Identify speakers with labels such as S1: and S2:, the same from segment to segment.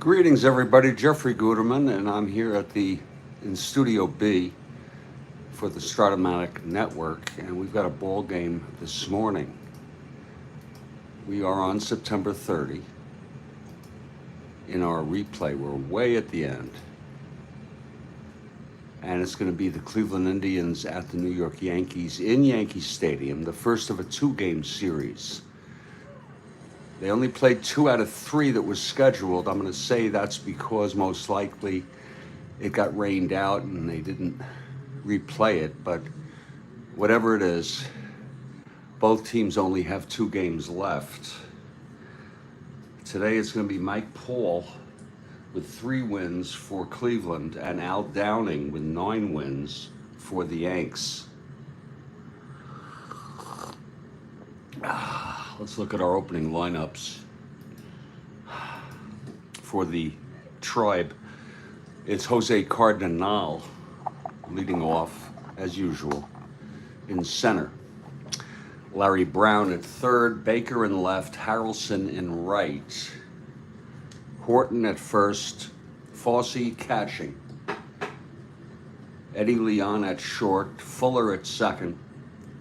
S1: Greetings, everybody. Jeffrey Guterman, and I'm here in Studio B for the Strat-O-Matic network, and we've got a ball game this morning. We are on September 30 in our replay. We're way at the end, and it's going to be the Cleveland Indians at the New York Yankees in Yankee Stadium, the first of a two-game series. They only played 2 out of 3 that was scheduled. I'm going to say that's because most likely it got rained out and they didn't replay it. But whatever it is, both teams only have 2 games left. Today it's going to be Mike Paul with 3 wins for Cleveland and Al Downing with 9 wins for the Yanks. Let's look at our opening lineups for the Tribe. It's Jose Cardinal leading off, as usual, in center. Larry Brown at third, Baker in left, Harrelson in right. Horton at first, Fossey catching. Eddie Leon at short, Fuller at second,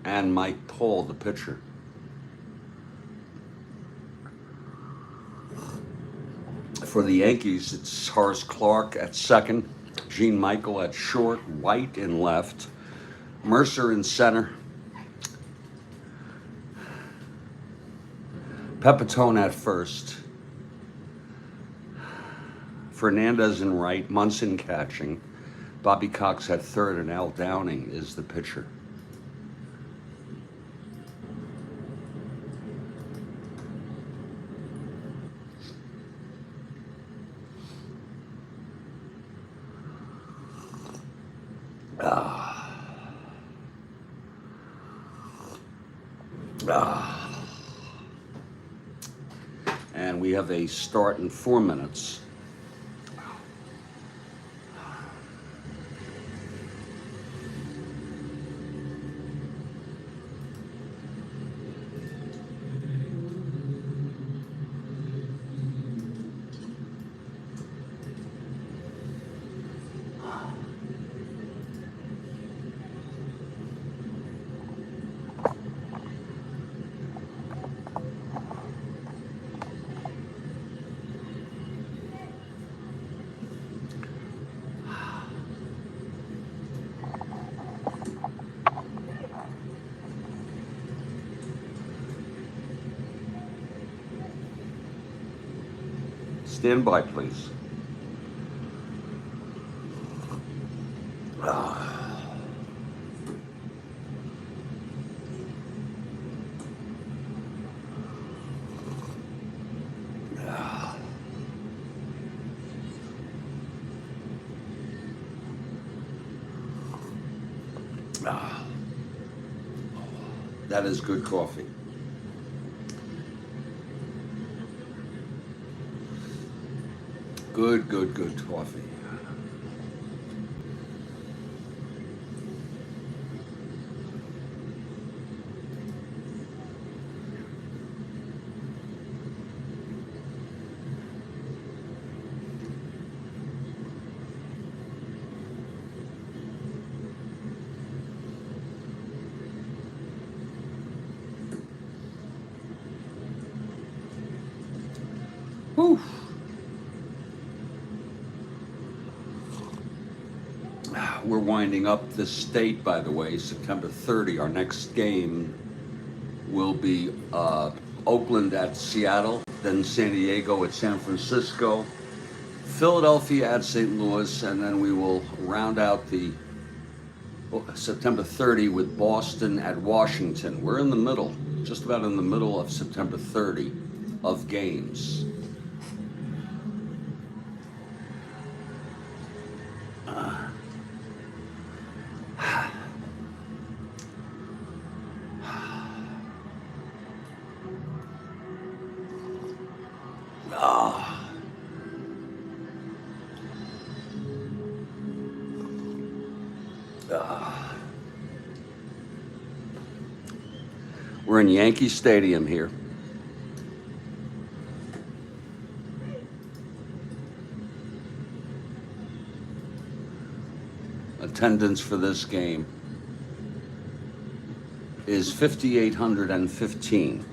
S1: and Mike Paul, the pitcher. For the Yankees, it's Horace Clarke at second, Gene Michael at short, White in left, Mercer in center, Pepitone at first, Fernandez in right, Munson catching, Bobby Cox at third, and Al Downing is the pitcher. And we have a start in 4 minutes. Stand by, please. That is good coffee. Good coffee. Whew. We're winding up this date, by the way, September 30. Our next game will be Oakland at Seattle, then San Diego at San Francisco, Philadelphia at St. Louis, and then we will round out the September 30 with Boston at Washington. We're in the middle, just about in the middle of September 30 of games. We're in Yankee Stadium here. attendance for this game is 5,815.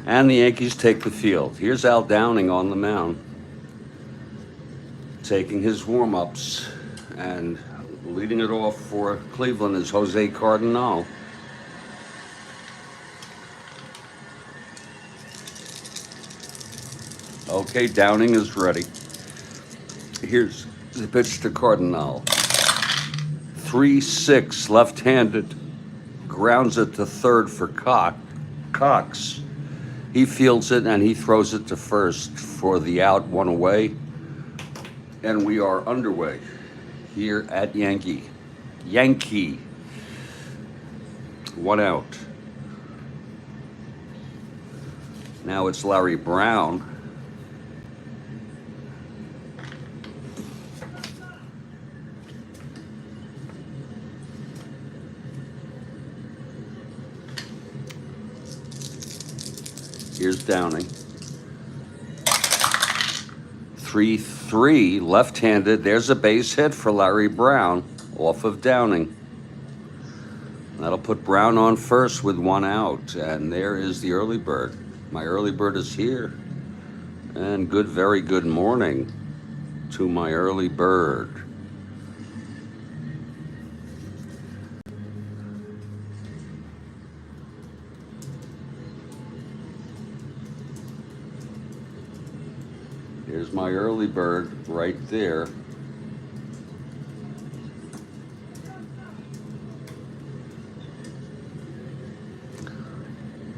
S1: And the Yankees take the field. Here's Al Downing on the mound, taking his warm-ups, and leading it off for Cleveland is Jose Cardinal. Okay, Downing is ready. Here's the pitch to Cardinal. 3-6, left-handed, grounds it to third for Cox. He fields it and he throws it to first for the out, one away. And we are underway here at Yankee. One out. Now it's Larry Brown. Here's Downing. 3-3, left-handed. There's a base hit for Larry Brown off of Downing. That'll put Brown on first with one out. And there is the early bird. My early bird is here. And very good morning to my early bird. Here's my early bird right there.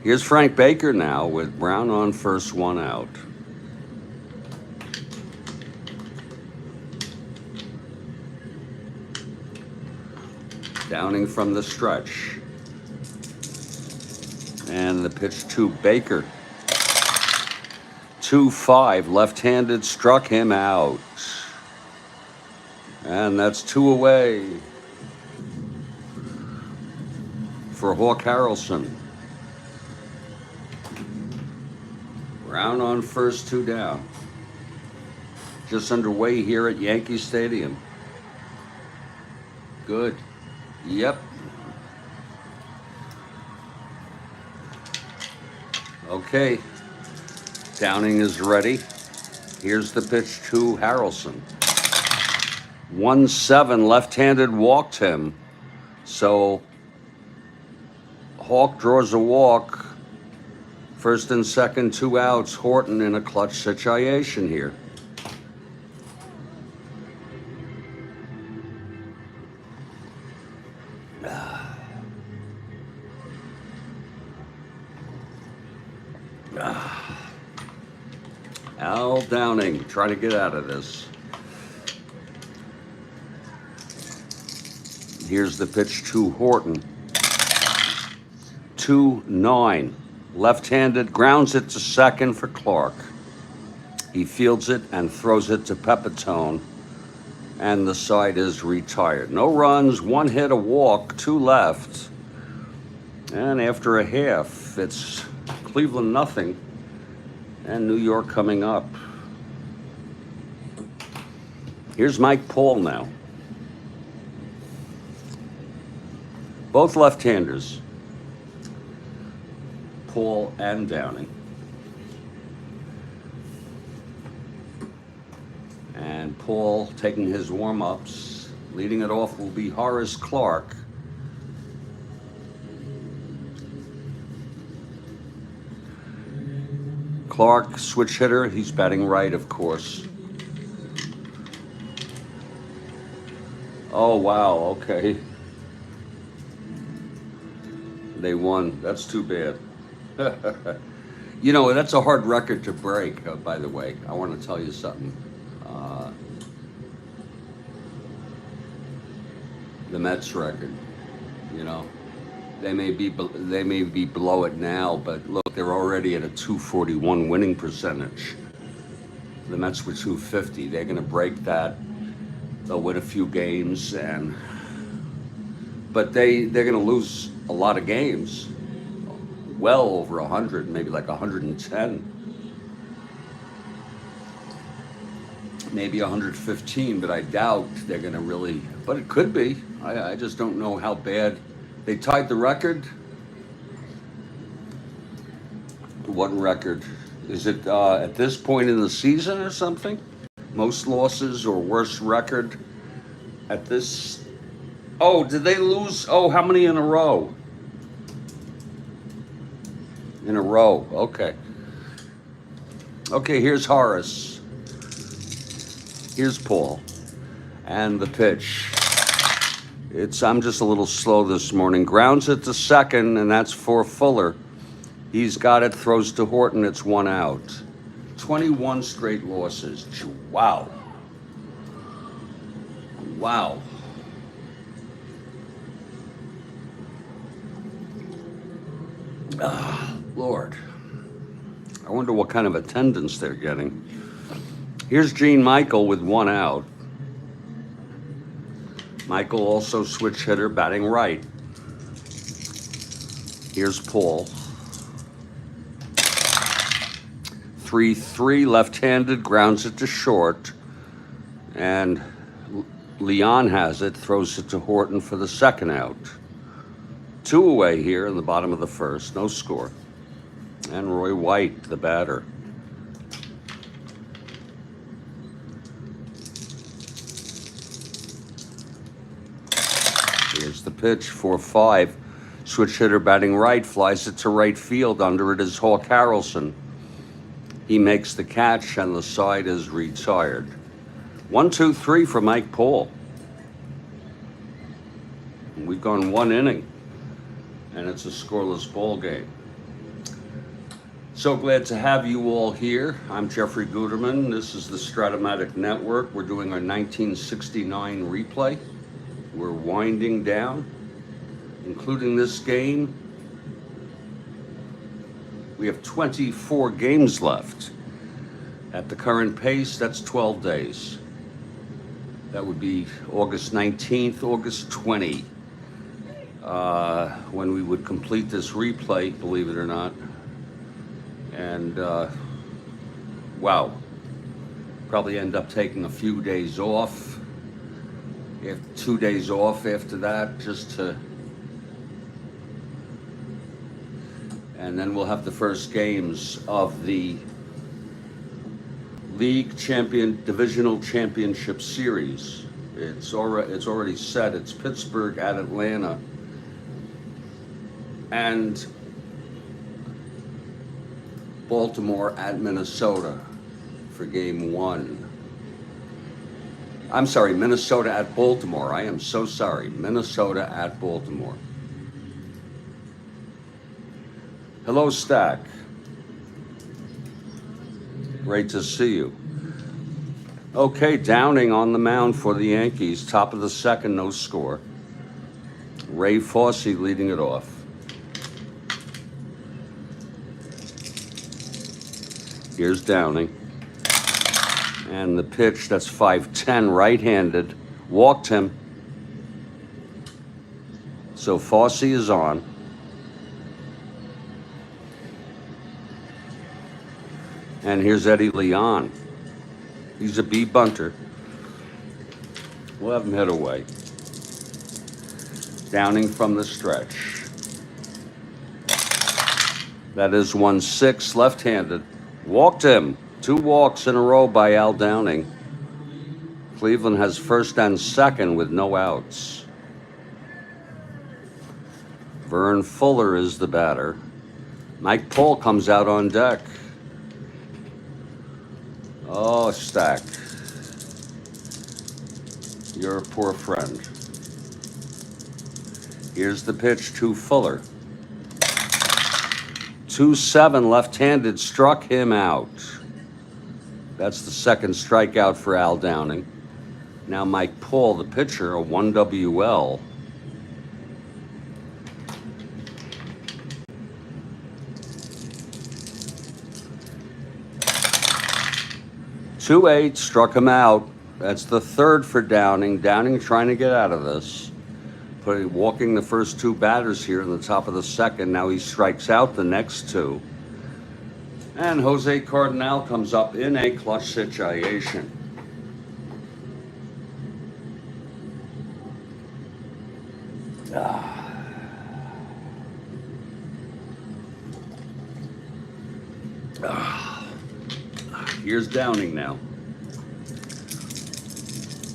S1: Here's Frank Baker now with Brown on first, one out. Downing from the stretch. And the pitch to Baker. 2-5, left-handed, struck him out. And that's two away for Hawk Harrelson. Brown on first, two down. Just underway here at Yankee Stadium. Good. Yep. Okay. Downing is ready. Here's the pitch to Harrelson. 1-7, left-handed, walked him. So Hawk draws a walk. First and second, two outs. Horton in a clutch situation here. Al Downing, try to get out of this. Here's the pitch to Horton. 2-9, left-handed, grounds it to second for Clark. He fields it and throws it to Pepitone, and the side is retired. No runs, one hit, a walk, two left. And after a half, it's Cleveland nothing. And New York coming up. Here's Mike Paul now. Both left-handers. Paul and Downing. And Paul taking his warm-ups. Leading it off will be Horace Clark. Clark, switch hitter. He's batting right, of course. Oh, wow. Okay. They won. That's too bad. You know, that's a hard record to break, by the way. I want to tell you something. The Mets record, you know. They may be below it now, but look, they're already at a 241 winning percentage. The Mets were 250. They're going to break that. They'll win a few games, and but they're going to lose a lot of games, well over 100, maybe like 110, maybe 115. But I doubt they're going to really. But it could be. I just don't know how bad. They tied the record. What record? Is it at this point in the season or something? Most losses or worst record at this. Oh, did they lose? Oh, how many in a row? In a row. Okay. Okay, here's Horace. Here's Paul. And the pitch. I'm just a little slow this morning. Grounds it to second, and that's for Fuller. He's got it, throws to Horton, it's 1 out. 21 straight losses. Wow. Wow. Lord. I wonder what kind of attendance they're getting. Here's Gene Michael with 1 out. Michael also switch hitter, batting right. Here's Paul. 3-3, left-handed, grounds it to short. And Leon has it, throws it to Horton for the 2nd out. 2 away here in the bottom of the 1st, no score. And Roy White, the batter. Here's the pitch, 4-5. Switch hitter batting right, flies it to right field. Under it is Hawk Harrelson. He makes the catch, and the side is retired. 1-2-3 for Mike Paul. We've gone 1 inning, and it's a scoreless ball game. So glad to have you all here. I'm Jeffrey Guterman. This is the Strat-O-Matic Network. We're doing our 1969 replay. We're winding down, including this game. We have 24 games left. At the current pace, that's 12 days. That would be August 19th, August 20, when we would complete this replay, believe it or not. And wow, probably end up taking a few days off. 2 days off after that, just to. And then we'll have the first games of the League Divisional Championship Series. It's already set. It's Pittsburgh at Atlanta. And Baltimore at Minnesota for game 1. I'm sorry, Minnesota at Baltimore. I am so sorry. Minnesota at Baltimore. Hello, Stack. Great to see you. Okay, Downing on the mound for the Yankees. Top of the 2nd, no score. Ray Fosse leading it off. Here's Downing. And the pitch, that's 5-10, right-handed. Walked him. So Fosse is on. And here's Eddie Leon. He's a B bunter. We'll have him hit away. Downing from the stretch. That is 1-6, left-handed. Walked him. 2 walks in a row by Al Downing. Cleveland has 1st and 2nd with no outs. Vern Fuller is the batter. Mike Paul comes out on deck. Oh, Stack. You're a poor friend. Here's the pitch to Fuller. 2-7, left-handed, struck him out. That's the 2nd strikeout for Al Downing. Now Mike Paul, the pitcher, a 1 WL. Two 8, struck him out. That's the 3rd for Downing. Downing trying to get out of this. walking the first two batters here in the top of the second. Now he strikes out the next two. And Jose Cardinal comes up in a clutch situation. Here's Downing now.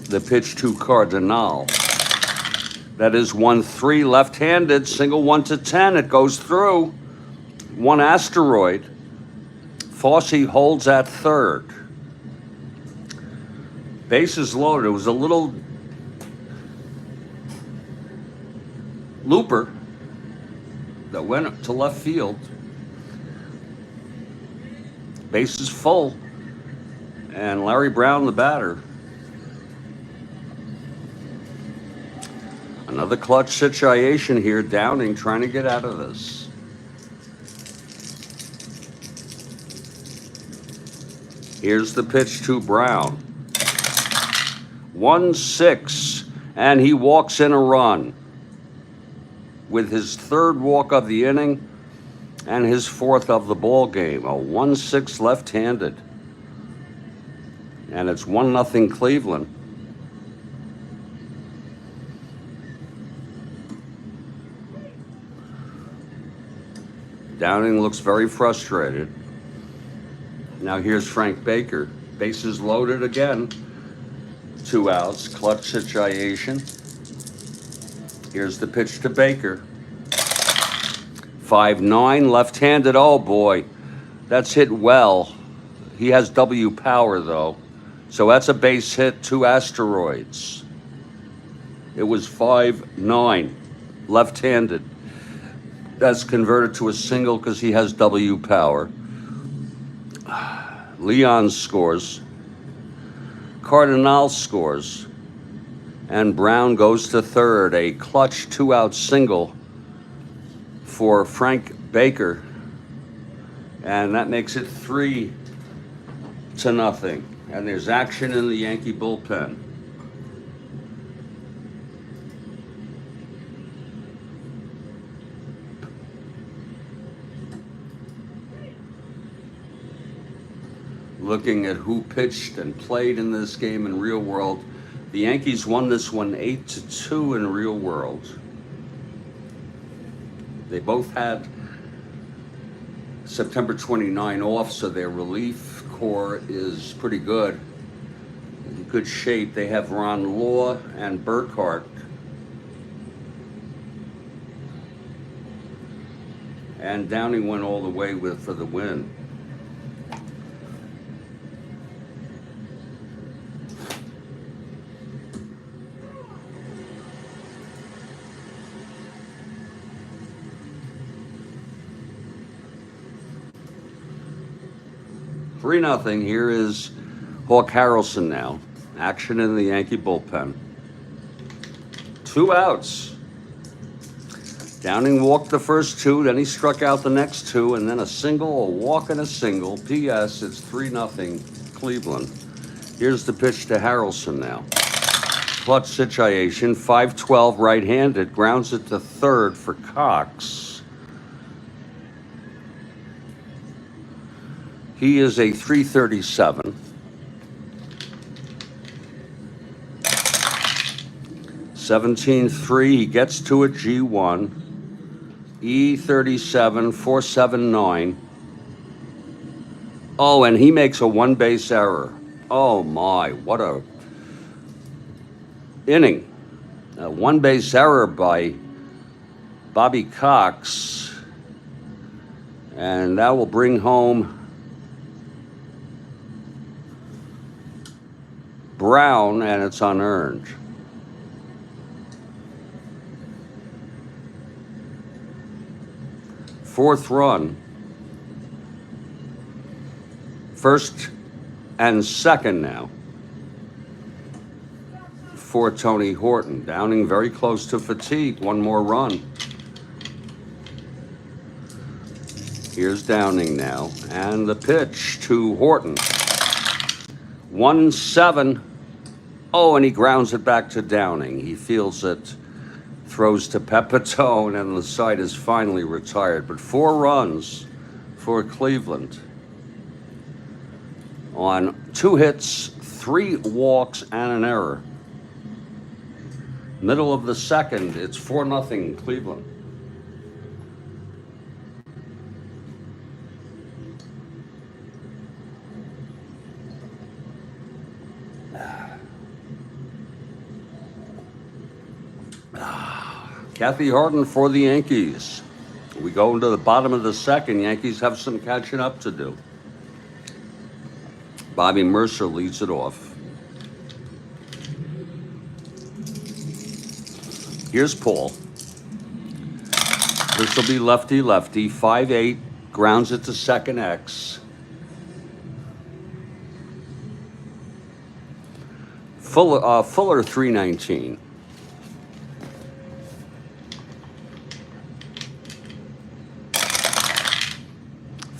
S1: The pitch to Cardinal. That is 1-3 left-handed, single 1-10. It goes through. One asteroid. Fossey holds at third. Bases loaded. It was a little looper that went to left field. Bases full. And Larry Brown, the batter. Another clutch situation here. Downing trying to get out of this. Here's the pitch to Brown. 1-6, and he walks in a run with his third walk of the inning and his fourth of the ball game. A 1-6 left-handed. And it's 1-0 Cleveland. Downing looks very frustrated. Now here's Frank Baker. Bases loaded again. 2 outs, clutch situation. Here's the pitch to Baker. 5-9, left-handed. Oh boy, that's hit well. He has W power though. So that's a base hit, 2 asteroids. It was 5-9, left-handed. That's converted to a single because he has W power. Leon scores. Cardinal scores. And Brown goes to third. A clutch 2-out single for Frank Baker. And that makes it 3-0. And there's action in the Yankee bullpen. Looking at who pitched and played in this game in real world, the Yankees won this one 8-2 in real world. They both had September 29 off, so their relief corps is pretty good, in good shape. They have Ron Law and Burkhart. And Downing went all the way for the win. Three nothing. Here is Hawk Harrelson now. Action in the Yankee bullpen. 2 outs. Downing walked the first 2, then he struck out the next 2, and then a single, a walk and a single. P.S. It's 3-0 Cleveland. Here's the pitch to Harrelson now. Clutch situation, 5-12 right-handed, grounds it to third for Cox. He is a 337. 17-3, he gets to it, G1. E37, 479. Oh, and he makes a 1-base error. Oh my, what a inning. A 1-base error by Bobby Cox. And that will bring home Brown, and it's unearned. Fourth run. First and second now for Tony Horton. Downing very close to fatigue. One more run. Here's Downing now. And the pitch to Horton. 1-7. Oh, and he grounds it back to Downing. He feels it throws to Pepitone, and the side is finally retired. But 4 runs for Cleveland on 2 hits, 3 walks, and an error. Middle of the second, it's 4-0 Cleveland. Kathy Harden for the Yankees. We go into the bottom of the second. Yankees have some catching up to do. Bobby Mercer leads it off. Here's Paul. This will be lefty-lefty. 5-8, grounds it to second X. Fuller 319.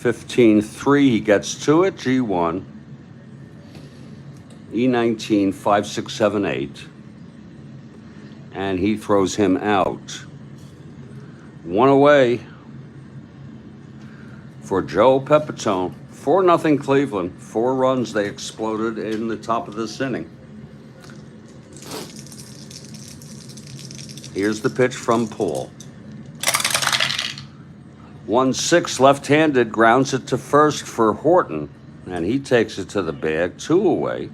S1: (15-3), he gets to it, G1. E19, 5, 6, 7, 8. And he throws him out. 1 away for Joe Pepitone. 4-0 Cleveland. 4 runs they exploded in the top of this inning. Here's the pitch from Paul. 1-6, left-handed, grounds it to first for Horton, and he takes it to the bag, 2 away.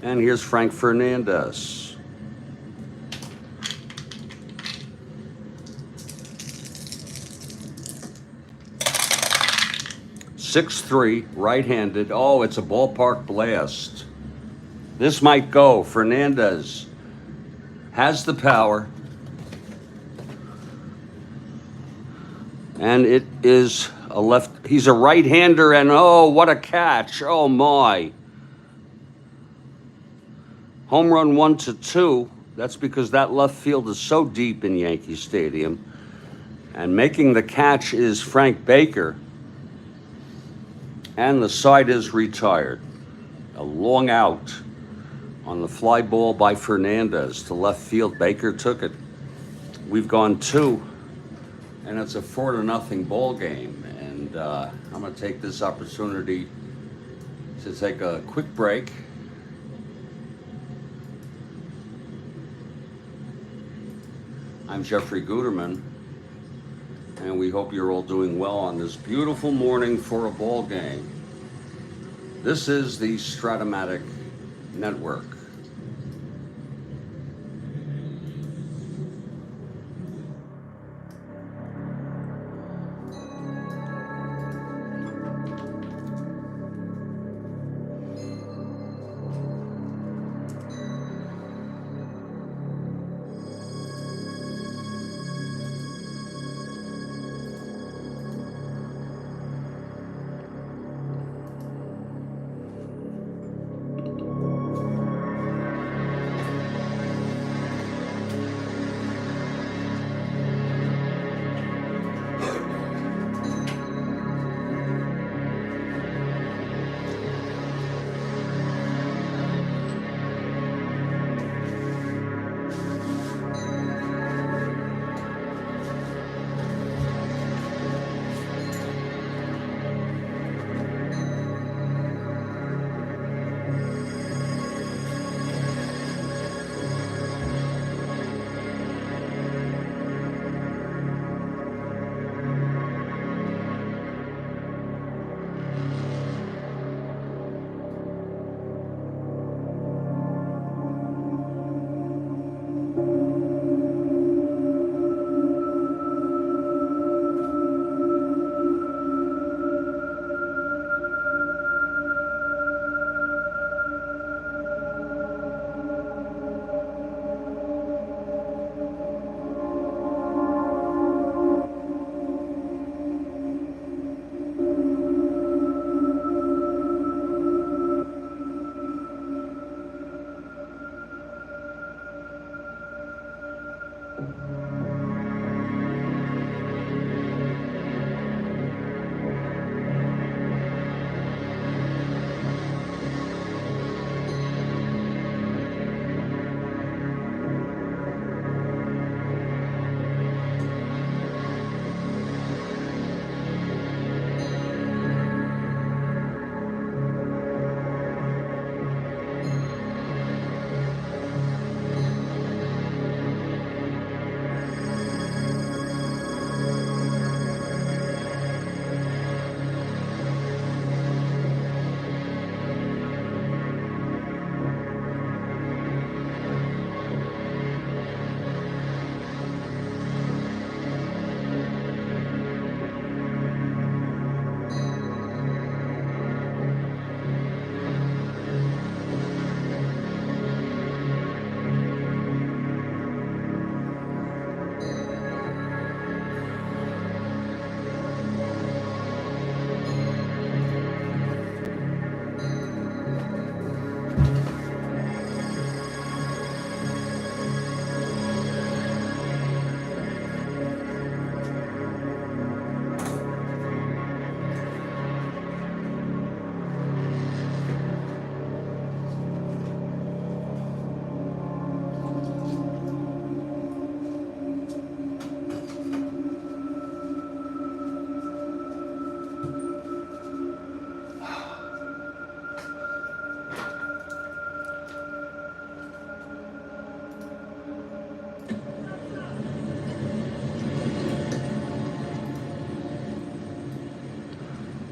S1: And here's Frank Fernandez. (6-3), right-handed. Oh, it's a ballpark blast. This might go. Fernandez has the power. And it is a left. He's a right-hander, and oh, what a catch. Oh, my. Home run 1-2. That's because that left field is so deep in Yankee Stadium. And making the catch is Frank Baker. And the side is retired. A long out on the fly ball by Fernandez to left field. Baker took it. We've gone 2. And it's a 4-0 ball game. And I'm going to take this opportunity to take a quick break. I'm Jeffrey Guterman, and we hope you're all doing well on this beautiful morning for a ball game. This is the Strat-O-Matic Network.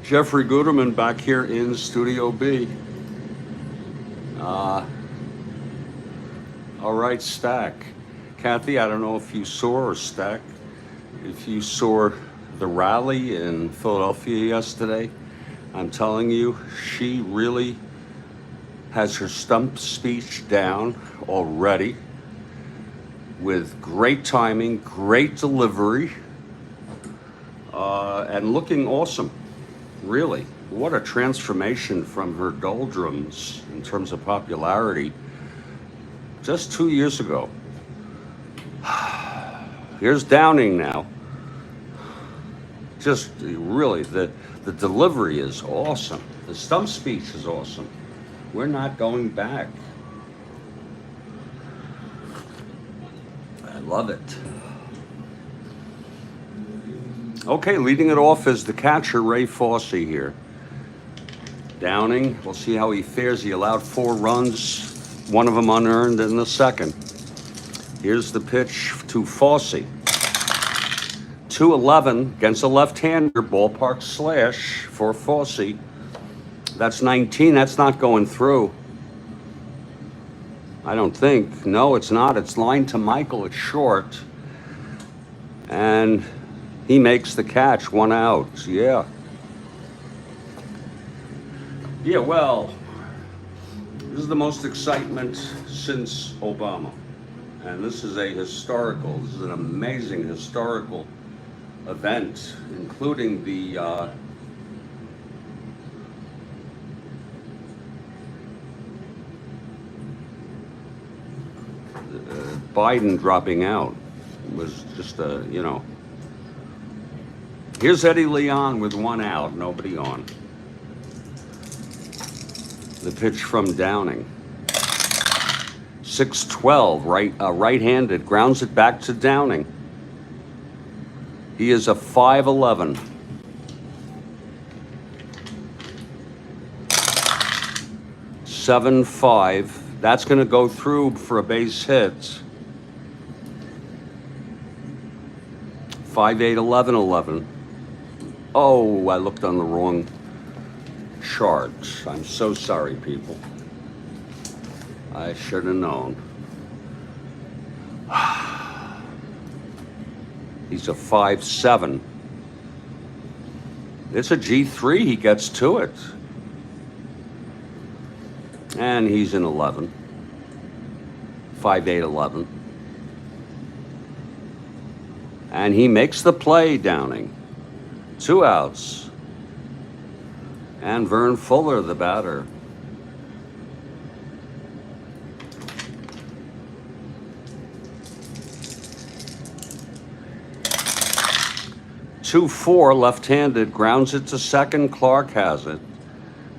S1: Jeffrey Guterman back here in Studio B. Uh, all right, Stack. Kathy, I don't know if you saw, or Stack, if you saw the rally in Philadelphia yesterday. I'm telling you, she really has her stump speech down already with great timing, great delivery, and looking awesome. Really, what a transformation from her doldrums in terms of popularity just 2 years ago. Here's Downing now. Just really, the delivery is awesome. The stump speech is awesome. We're not going back. I love it. Okay, leading it off is the catcher, Ray Fossey here. Downing, we'll see how he fares. He allowed 4 runs, one of them unearned in the second. Here's the pitch to Fossey. 2-11 against a left-hander, ballpark slash for Fossey. That's 19, that's not going through. I don't think. No, it's not. It's lined to Michael, it's short. And he makes the catch, 1 out. Yeah. Yeah, well, this is the most excitement since Obama. And this is this is an amazing historical event, including the Biden dropping out was just Here's Eddie Leon with 1 out, nobody on. The pitch from Downing. 6-12, right-handed, grounds it back to Downing. He is a 5-11. (7-5). That's going to go through for a base hit. 5-8, 11-11. Oh, I looked on the wrong chart. I'm so sorry, people. I should have known. He's a 5-7. It's a G3. He gets to it. And he's an 11. 5-8, 11. And he makes the play, Downing. 2 outs. And Vern Fuller, the batter. Two-4, left-handed, grounds it to second. Clark has it.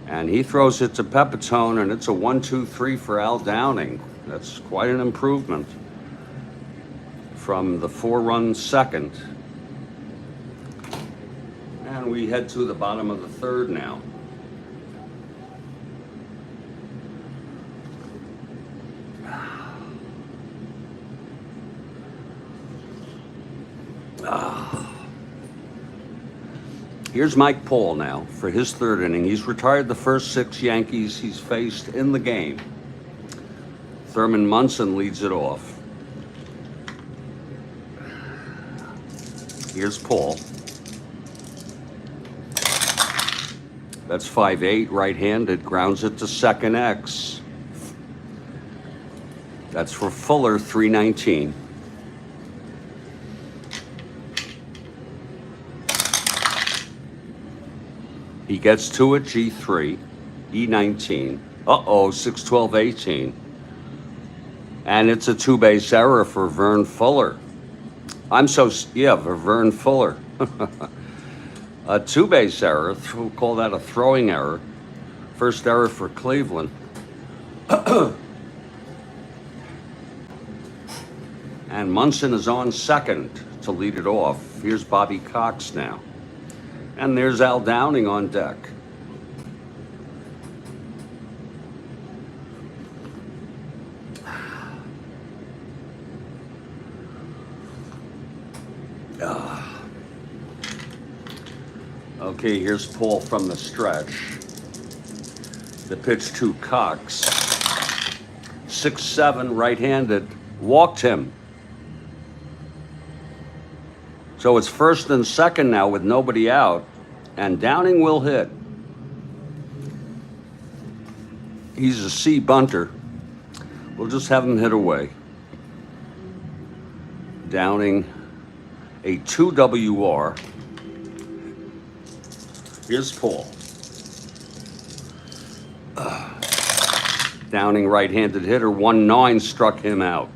S1: And he throws it to Pepitone, and it's a 1-2-3 for Al Downing. That's quite an improvement from the 4-run second. And we head to the bottom of the third now. Here's Mike Paul now for his 3rd inning. He's retired the first 6 Yankees he's faced in the game. Thurman Munson leads it off. Here's Paul. That's 5-8, right-handed, grounds it to second X. That's for Fuller, 3-19. He gets to it, G3, E19. Uh-oh, 6-12, 18. And it's a 2-base error for Vern Fuller. For Vern Fuller. A 2-base error, we'll call that a throwing error. First error for Cleveland. And Munson is on second to lead it off. Here's Bobby Cox now. And there's Al Downing on deck. Okay, here's Paul from the stretch. The pitch to Cox. 6-7, right-handed. Walked him. So it's first and second now with nobody out. And Downing will hit. He's a C bunter. We'll just have him hit away. Downing, a 2 WR. Here's Paul. Downing, right-handed hitter, 1-9, struck him out.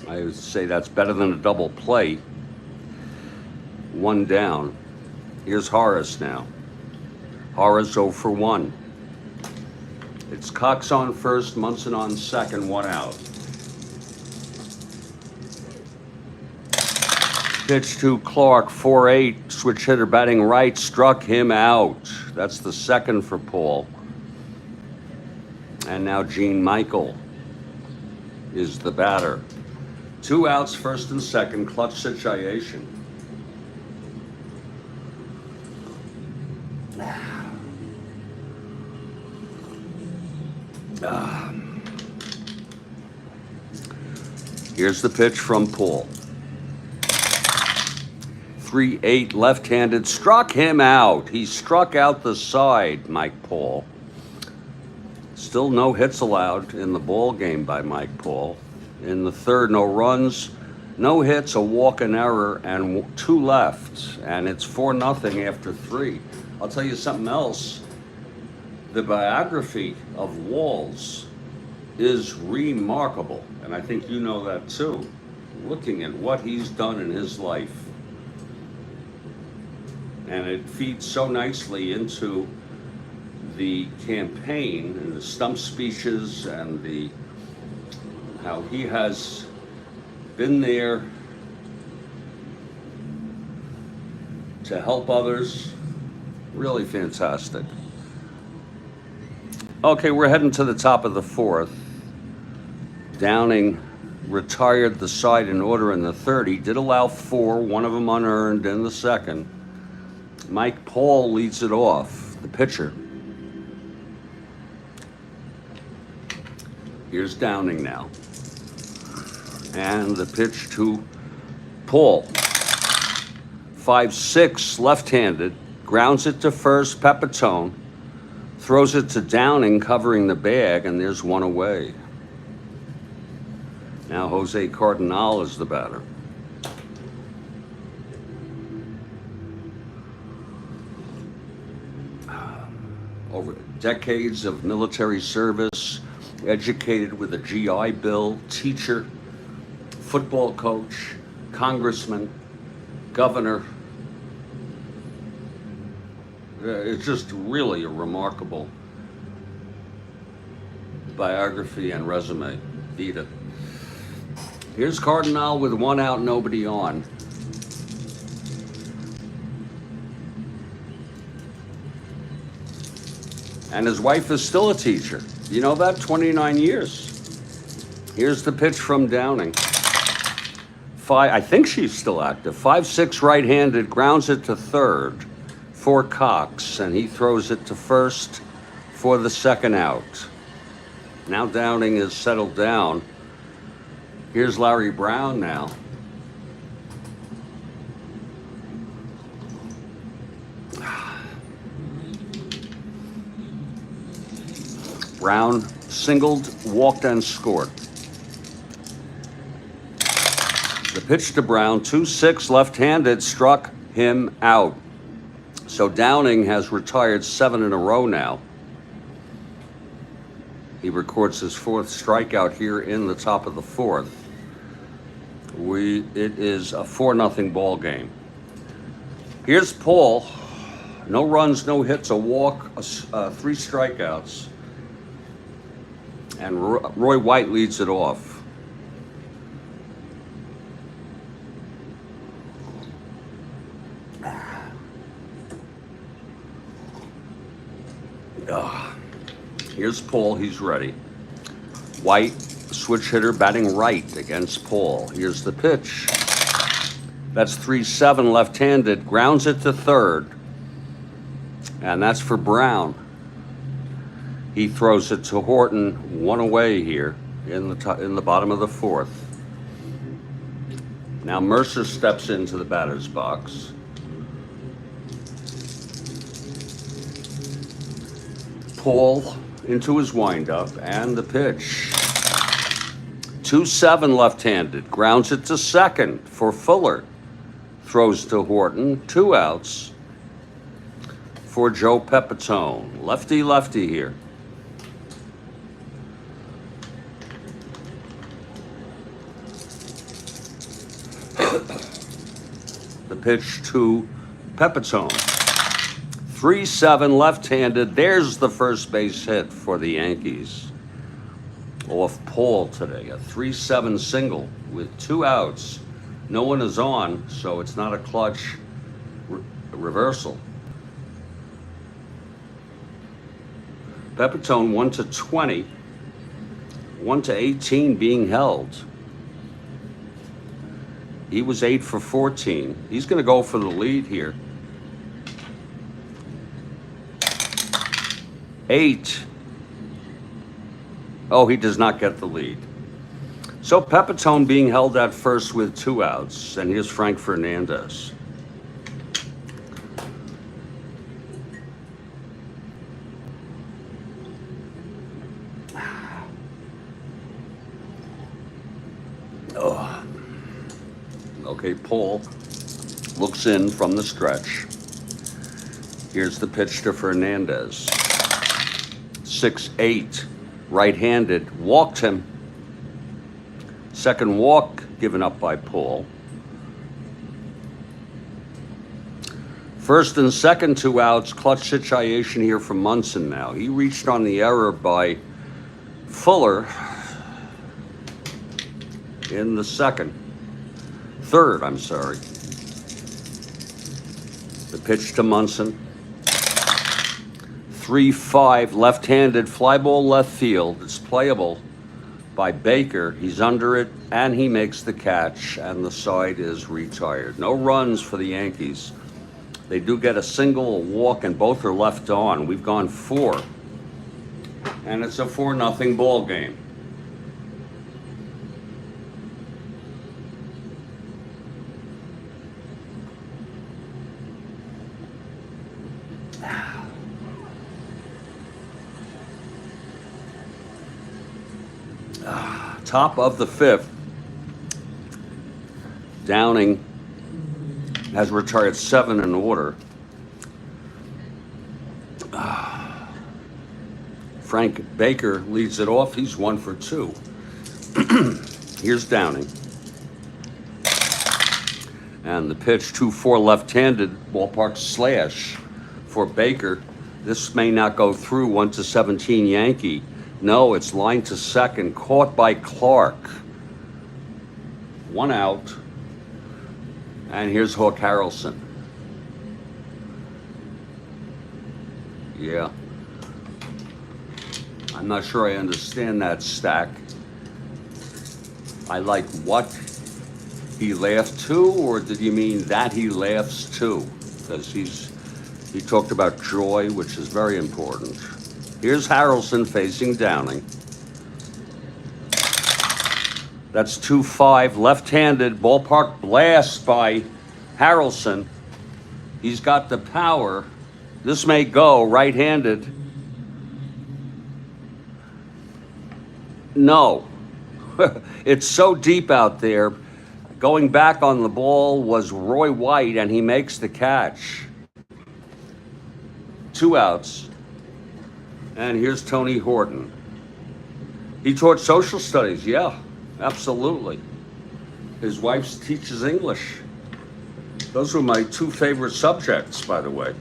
S1: I would say that's better than a double play. 1 down. Here's Horace now. Horace 0 for 1. It's Cox on first, Munson on second, 1 out. Pitch to Clark, 4-8, switch hitter batting right, struck him out. That's the second for Paul. And now Gene Michael is the batter. 2 outs, first and second, clutch situation. Here's the pitch from Paul. 3-8, left-handed, struck him out. He struck out the side, Mike Paul. Still no hits allowed in the ball game by Mike Paul. In the third, no runs, no hits, a walk, an error, and 2 left. And it's 4-0 after 3. I'll tell you something else. The biography of Walls is remarkable. And I think you know that too. Looking at what he's done in his life. And it feeds so nicely into the campaign and the stump speeches and how he has been there to help others. Really fantastic. Okay, we're heading to the top of the 4th. Downing retired the side in order in the 3rd. He did allow 4, one of them unearned in the 2nd. Mike Paul leads it off, the pitcher. Here's Downing now. And the pitch to Paul. 5-6, left-handed, grounds it to first, Pepitone. Throws it to Downing, covering the bag, and there's 1 away. Now Jose Cardinal is the batter. Over decades of military service, educated with a GI Bill, teacher, football coach, congressman, governor. It's just really a remarkable biography and resume. Vita. Here's Cardinal with 1 out, nobody on. And his wife is still a teacher. You know that? 29 years. Here's the pitch from Downing. I think she's still active. 5-6, right-handed, grounds it to third for Cox, and he throws it to first for the 2nd out. Now Downing is settled down. Here's Larry Brown now. Brown singled, walked, and scored. The pitch to Brown, 2-6, left-handed, struck him out. So Downing has retired 7 in a row now. He records his 4th strikeout here in the top of the 4th. It is a 4-0 ball game. Here's Paul. No runs, no hits, a walk, 3 strikeouts. And Roy White leads it off. Here's Paul, he's ready. White, switch hitter, batting right against Paul. Here's the pitch. That's 3-7, left-handed, grounds it to third. And that's for Brown. He throws it to Horton, one away here in the bottom of the fourth. Now Mercer steps into the batter's box. Paul into his windup, and the pitch. 2-7 left-handed, grounds it to second for Fuller. Throws to Horton, 2 outs for Joe Pepitone. Lefty here. The pitch to Pepitone. 3-7 left-handed. There's the first base hit for the Yankees. Off Paul today. A 3-7 single with 2 outs. No one is on, so it's not a clutch reversal. Pepitone 1-20. 1-18 being held. He was 8 for 14. He's going to go for the lead here. 8. Oh, he does not get the lead. So Pepitone being held at first with 2 outs. And here's Frank Fernandez. Oh. Okay, Paul looks in from the stretch. Here's the pitch to Fernandez. 6-8, right-handed, walked him. Second walk given up by Paul. First and second 2 outs, clutch situation here from Munson now. He reached on the error by Fuller in the third, I'm sorry. The pitch to Munson. 3-5, left-handed, fly ball left field. It's playable by Baker. He's under it, and he makes the catch, and the side is retired. No runs for the Yankees. They do get a single, a walk, and both are left on. We've gone 4, and it's a 4-0 ball game. Top of the 5th. Downing has retired 7 in order. Frank Baker leads it off. He's 1 for 2. Here's Downing. And the pitch 2-4 left-handed, ballpark slash for Baker. This may not go through. 1-17 Yankee. No, it's line to second, caught by Clark. 1 out. And here's Hawk Harrelson. Yeah. I'm not sure I understand that stack. I like what he laughed to, or did you mean that he laughs to? Because he talked about joy, which is very important. Here's Harrelson facing Downing. That's 2-5, left-handed, ballpark blast by Harrelson. He's got the power. This may go right-handed. No. It's so deep out there. Going back on the ball was Roy White, and he makes the catch. 2 outs. And here's Tony Horton. He taught social studies, yeah, absolutely. His wife teaches English. Those were my 2 favorite subjects, by the way,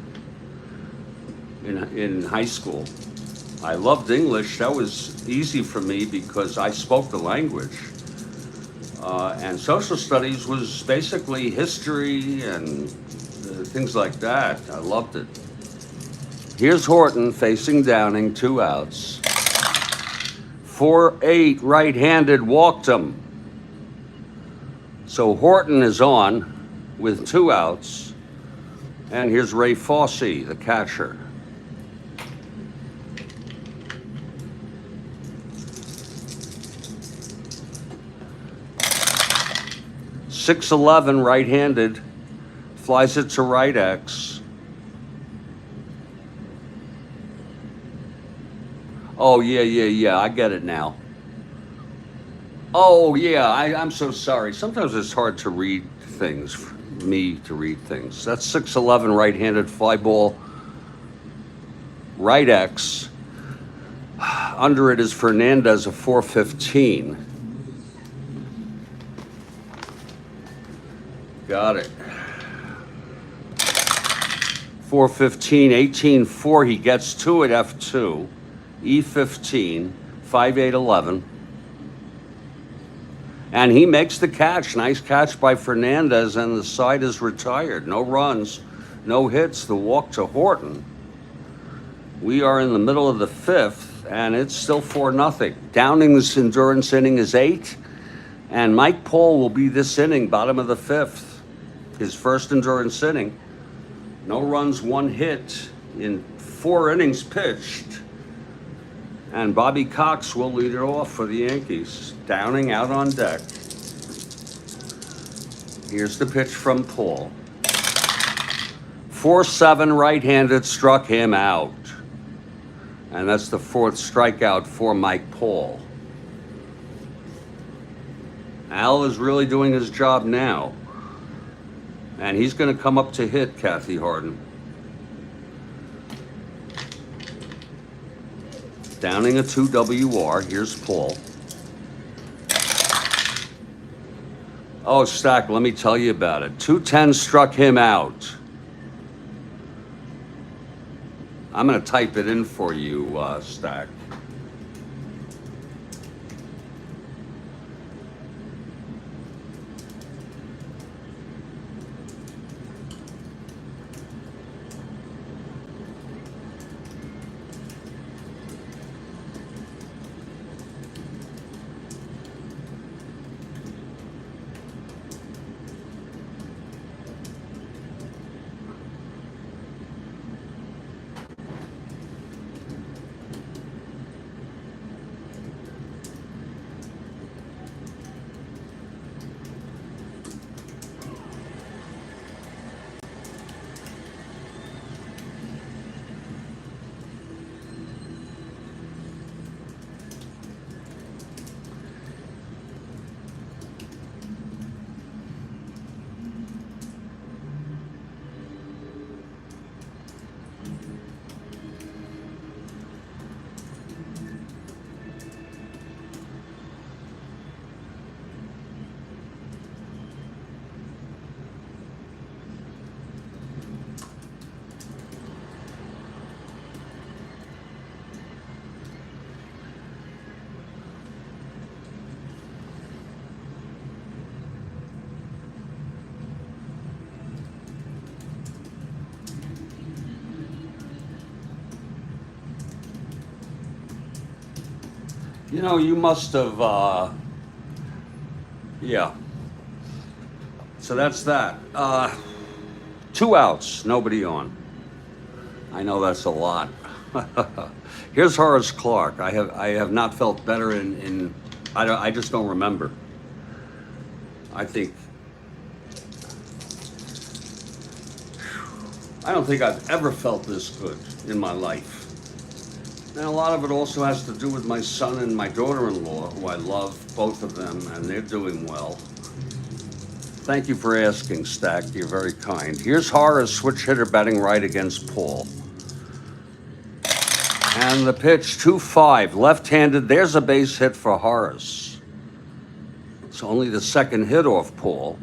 S1: in high school. I loved English. That was easy for me because I spoke the language. And social studies was basically history and things like that. I loved it. Here's Horton facing Downing, 2 outs. 4-8, right-handed, walked him. So Horton is on with 2 outs. And here's Ray Fosse, the catcher. 6'11", right-handed. Flies it to right X. Oh, yeah. I get it now. Oh, yeah, I'm so sorry. Sometimes it's hard to read things, for me to read things. That's 6'11", right-handed fly ball, right X. Under it is Fernandez, a 415. Got it. 415, 18-4. He gets to it, F2. E15, 5-8-11. And he makes the catch. Nice catch by Fernandez, and the side is retired. No runs, no hits. The walk to Horton. We are in the middle of the fifth, and it's still 4-0. Downing's endurance inning is 8, and Mike Paul will be this inning, bottom of the fifth. His first endurance inning. No runs, 1 hit in 4 innings pitched. And Bobby Cox will lead it off for the Yankees. Downing out on deck. Here's the pitch from Paul. 4-7, right-handed, struck him out. And that's the 4th strikeout for Mike Paul. Al is really doing his job now. And he's going to come up to hit Kathy Harden. Downing a 2 WR. Here's Paul. Oh, Stack, let me tell you about it. 210 struck him out. I'm going to type it in for you, Stack. You know, you must have, yeah. So that's that. 2 outs, nobody on. I know that's a lot. Here's Horace Clark. I have not felt better in I just don't remember. I don't think I've ever felt this good in my life. And a lot of it also has to do with my son and my daughter-in-law, who I love, both of them, and they're doing well. Thank you for asking, Stack. You're very kind. Here's Horace, switch hitter, batting right against Paul. And the pitch, 2-5, left-handed. There's a base hit for Horace. It's only the second hit off Paul.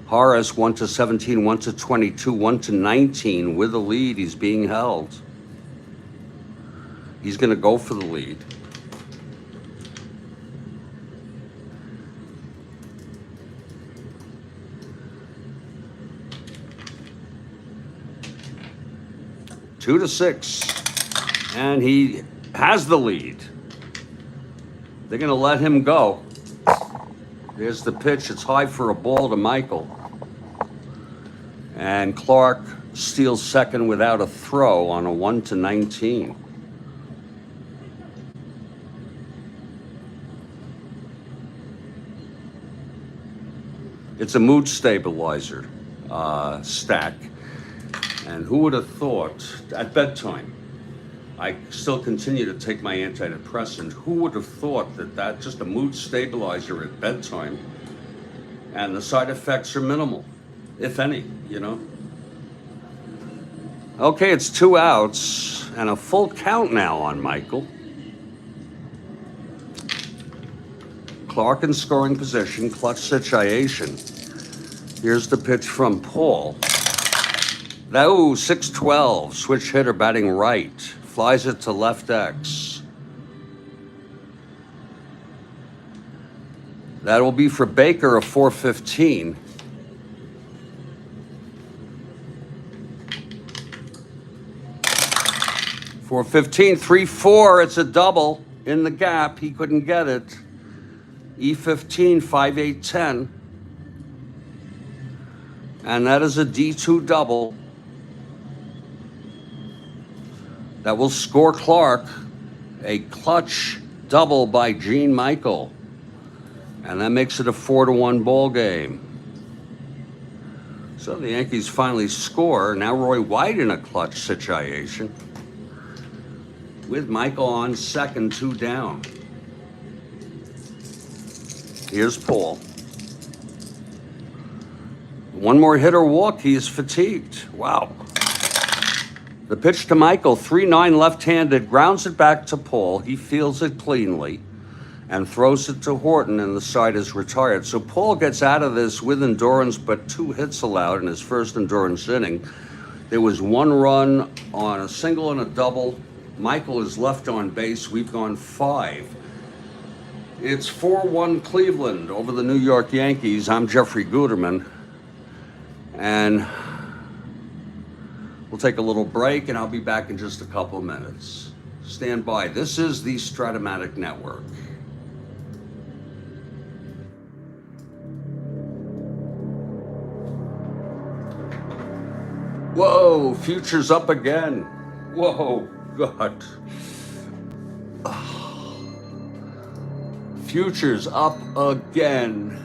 S1: Horace, 1-17, 1-22, 1-19. With the lead, he's being held. He's going to go for the lead. Two to 6, and he has the lead. They're going to let him go. There's the pitch. It's high for a ball to Michael. And Clark steals second without a throw on a 1-19. It's a mood stabilizer stack. And who would have thought at bedtime, I still continue to take my antidepressant. Who would have thought that just a mood stabilizer at bedtime, and the side effects are minimal, if any, you know? Okay, it's 2 outs and a full count now on Michael. Clark in scoring position, clutch situation. Here's the pitch from Paul. Oh, 6-12, switch hitter batting right. Flies it to left X. That will be for Baker, a 415. .415, 3-4, it's a double in the gap. He couldn't get it. E15, 5-8-10. And that is a D2 double. That will score Clark a clutch double by Gene Michael. And that makes it a 4-1 ball game. So the Yankees finally score. Now Roy White in a clutch situation, with Michael on second, 2 down. Here's Paul. One more hit or walk, he is fatigued. Wow. The pitch to Michael, 3-9 left-handed, grounds it back to Paul. He fields it cleanly and throws it to Horton, and the side is retired. So Paul gets out of this with endurance, but 2 hits allowed in his first endurance inning. There was 1 run on a single and a double. Michael is left on base. We've gone 5. It's 4-1 Cleveland over the New York Yankees. I'm Jeffrey Guterman, and we'll take a little break, and I'll be back in just a couple of minutes. Stand by. This is the Strat-O-Matic Network. Whoa, future's up again. Whoa, God. Future's up again.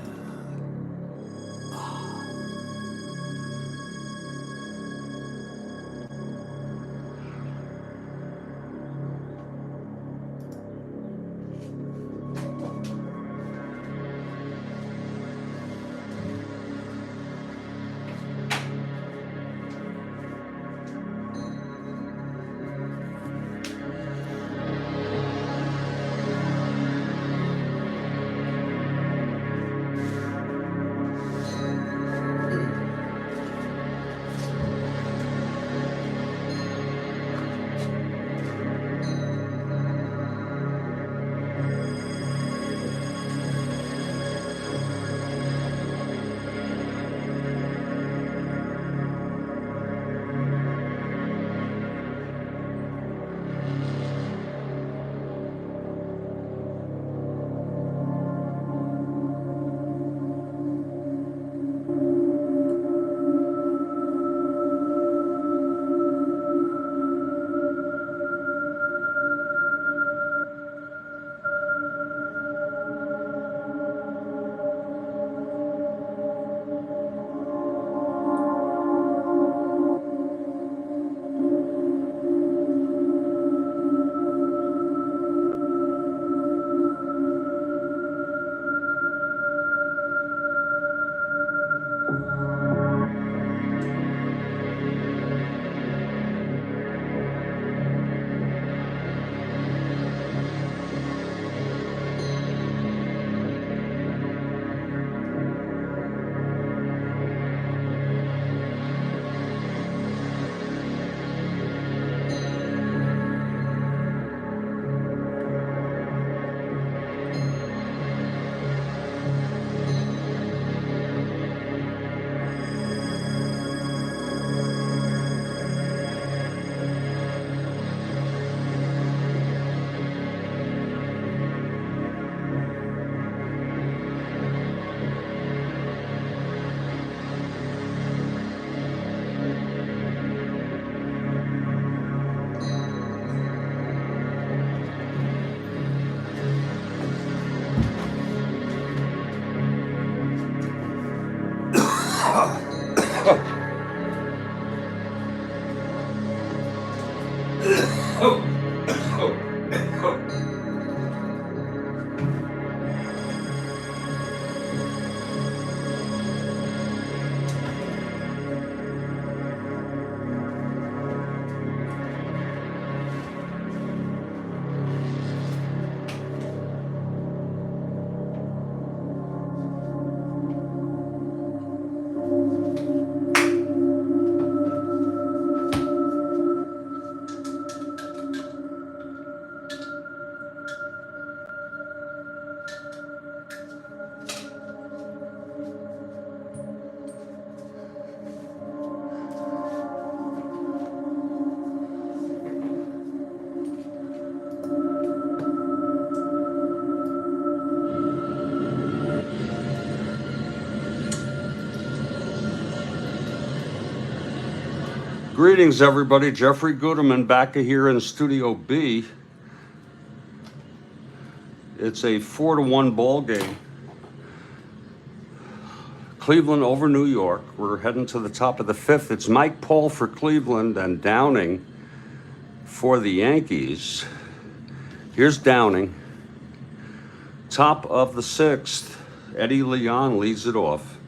S1: Greetings, everybody. Jeffrey Guterman back here in Studio B. It's a 4-1 ball game. Cleveland over New York. We're heading to the top of the fifth. It's Mike Paul for Cleveland and Downing for the Yankees. Here's Downing. Top of the sixth. Eddie Leon leads it off.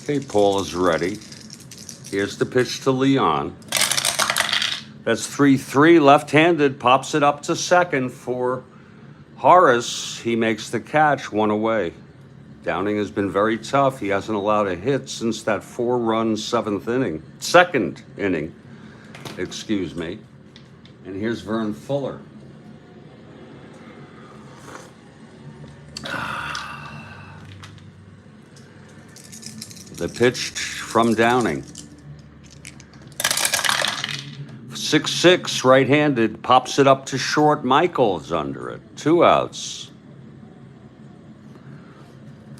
S1: Okay, Paul is ready. Here's the pitch to Leon. That's 3-3, left-handed, pops it up to second for Horace. He makes the catch, one away. Downing has been very tough. He hasn't allowed a hit since that 4-run second inning, excuse me. And here's Vern Fuller. The pitch from Downing. 6-6, right-handed, pops it up to short. Michael's under it. 2 outs.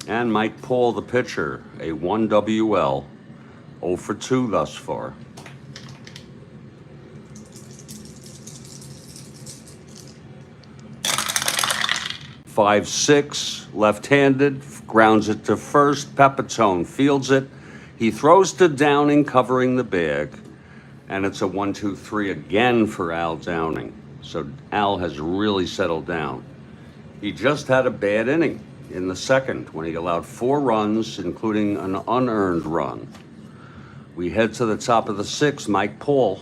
S1: And Mike Paul, the pitcher, a 1 WL. 0 for 2 thus far. Five, 6, left-handed, grounds it to first. Pepitone fields it. He throws to Downing, covering the bag. And it's a 1-2-3 again for Al Downing. So Al has really settled down. He just had a bad inning in the second when he allowed 4 runs, including an unearned run. We head to the top of the sixth. Mike Paul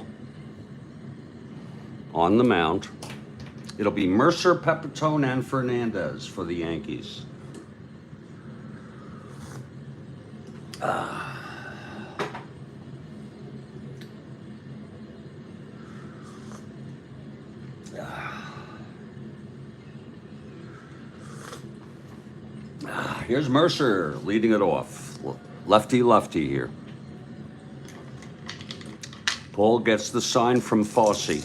S1: on the mound. It'll be Mercer, Pepitone, and Fernandez for the Yankees. Here's Mercer leading it off. Lefty here. Paul gets the sign from Fosse.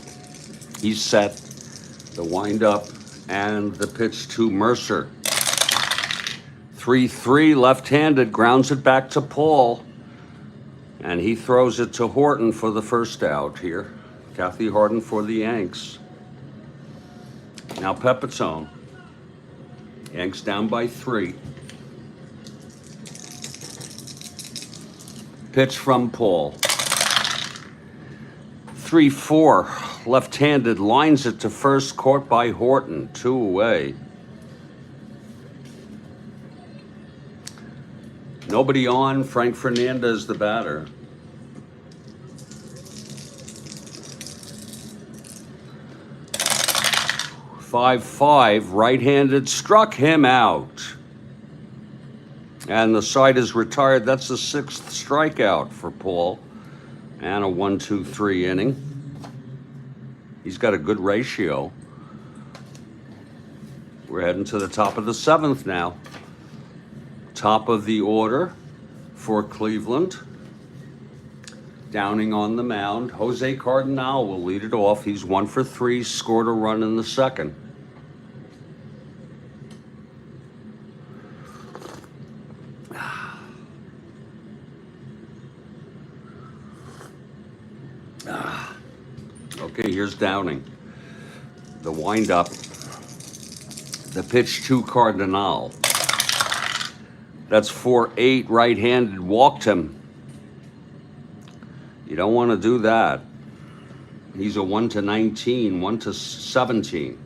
S1: He's set. The windup and the pitch to Mercer. 3-3, left-handed, grounds it back to Paul. And he throws it to Horton for the first out here. Kathy Horton for the Yanks. Now Pepitone. Yanks down by 3. Pitch from Paul. 3-4. Left-handed, lines it to first, caught by Horton, 2 away. Nobody on, Frank Fernandez, the batter. Five, right-handed, struck him out. And the side is retired. That's the 6th strikeout for Paul. And a 1-2-3 inning. He's got a good ratio. We're heading to the top of the 7th now. Top of the order for Cleveland. Downing on the mound. Jose Cardinal will lead it off. He's 1 for 3, scored a run in the second. Okay, here's Downing. The windup. The pitch to Cardinal. That's 4-8, right-handed, walked him. You don't want to do that. He's a 1-19, 1-17,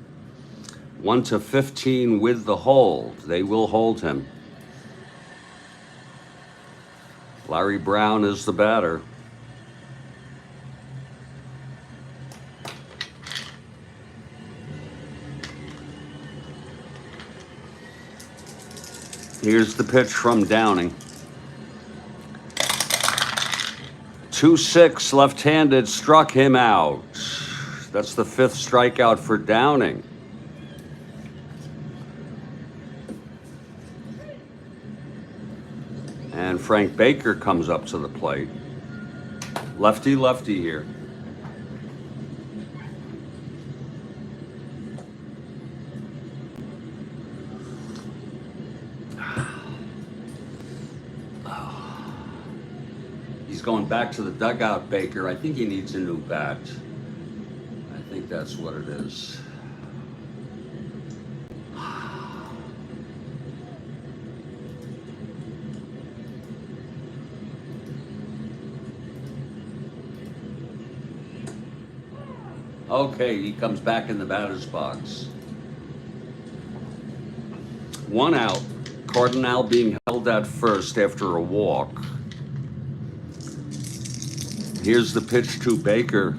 S1: 1-15 with the hold. They will hold him. Larry Brown is the batter. Here's the pitch from Downing. 2-6, left-handed, struck him out. That's the 5th strikeout for Downing. And Frank Baker comes up to the plate. Lefty here. going back to the dugout, Baker. I think he needs a new bat. I think that's what it is. Okay, he comes back in the batter's box. 1 out. Cardinal being held at first after a walk. Here's the pitch to Baker.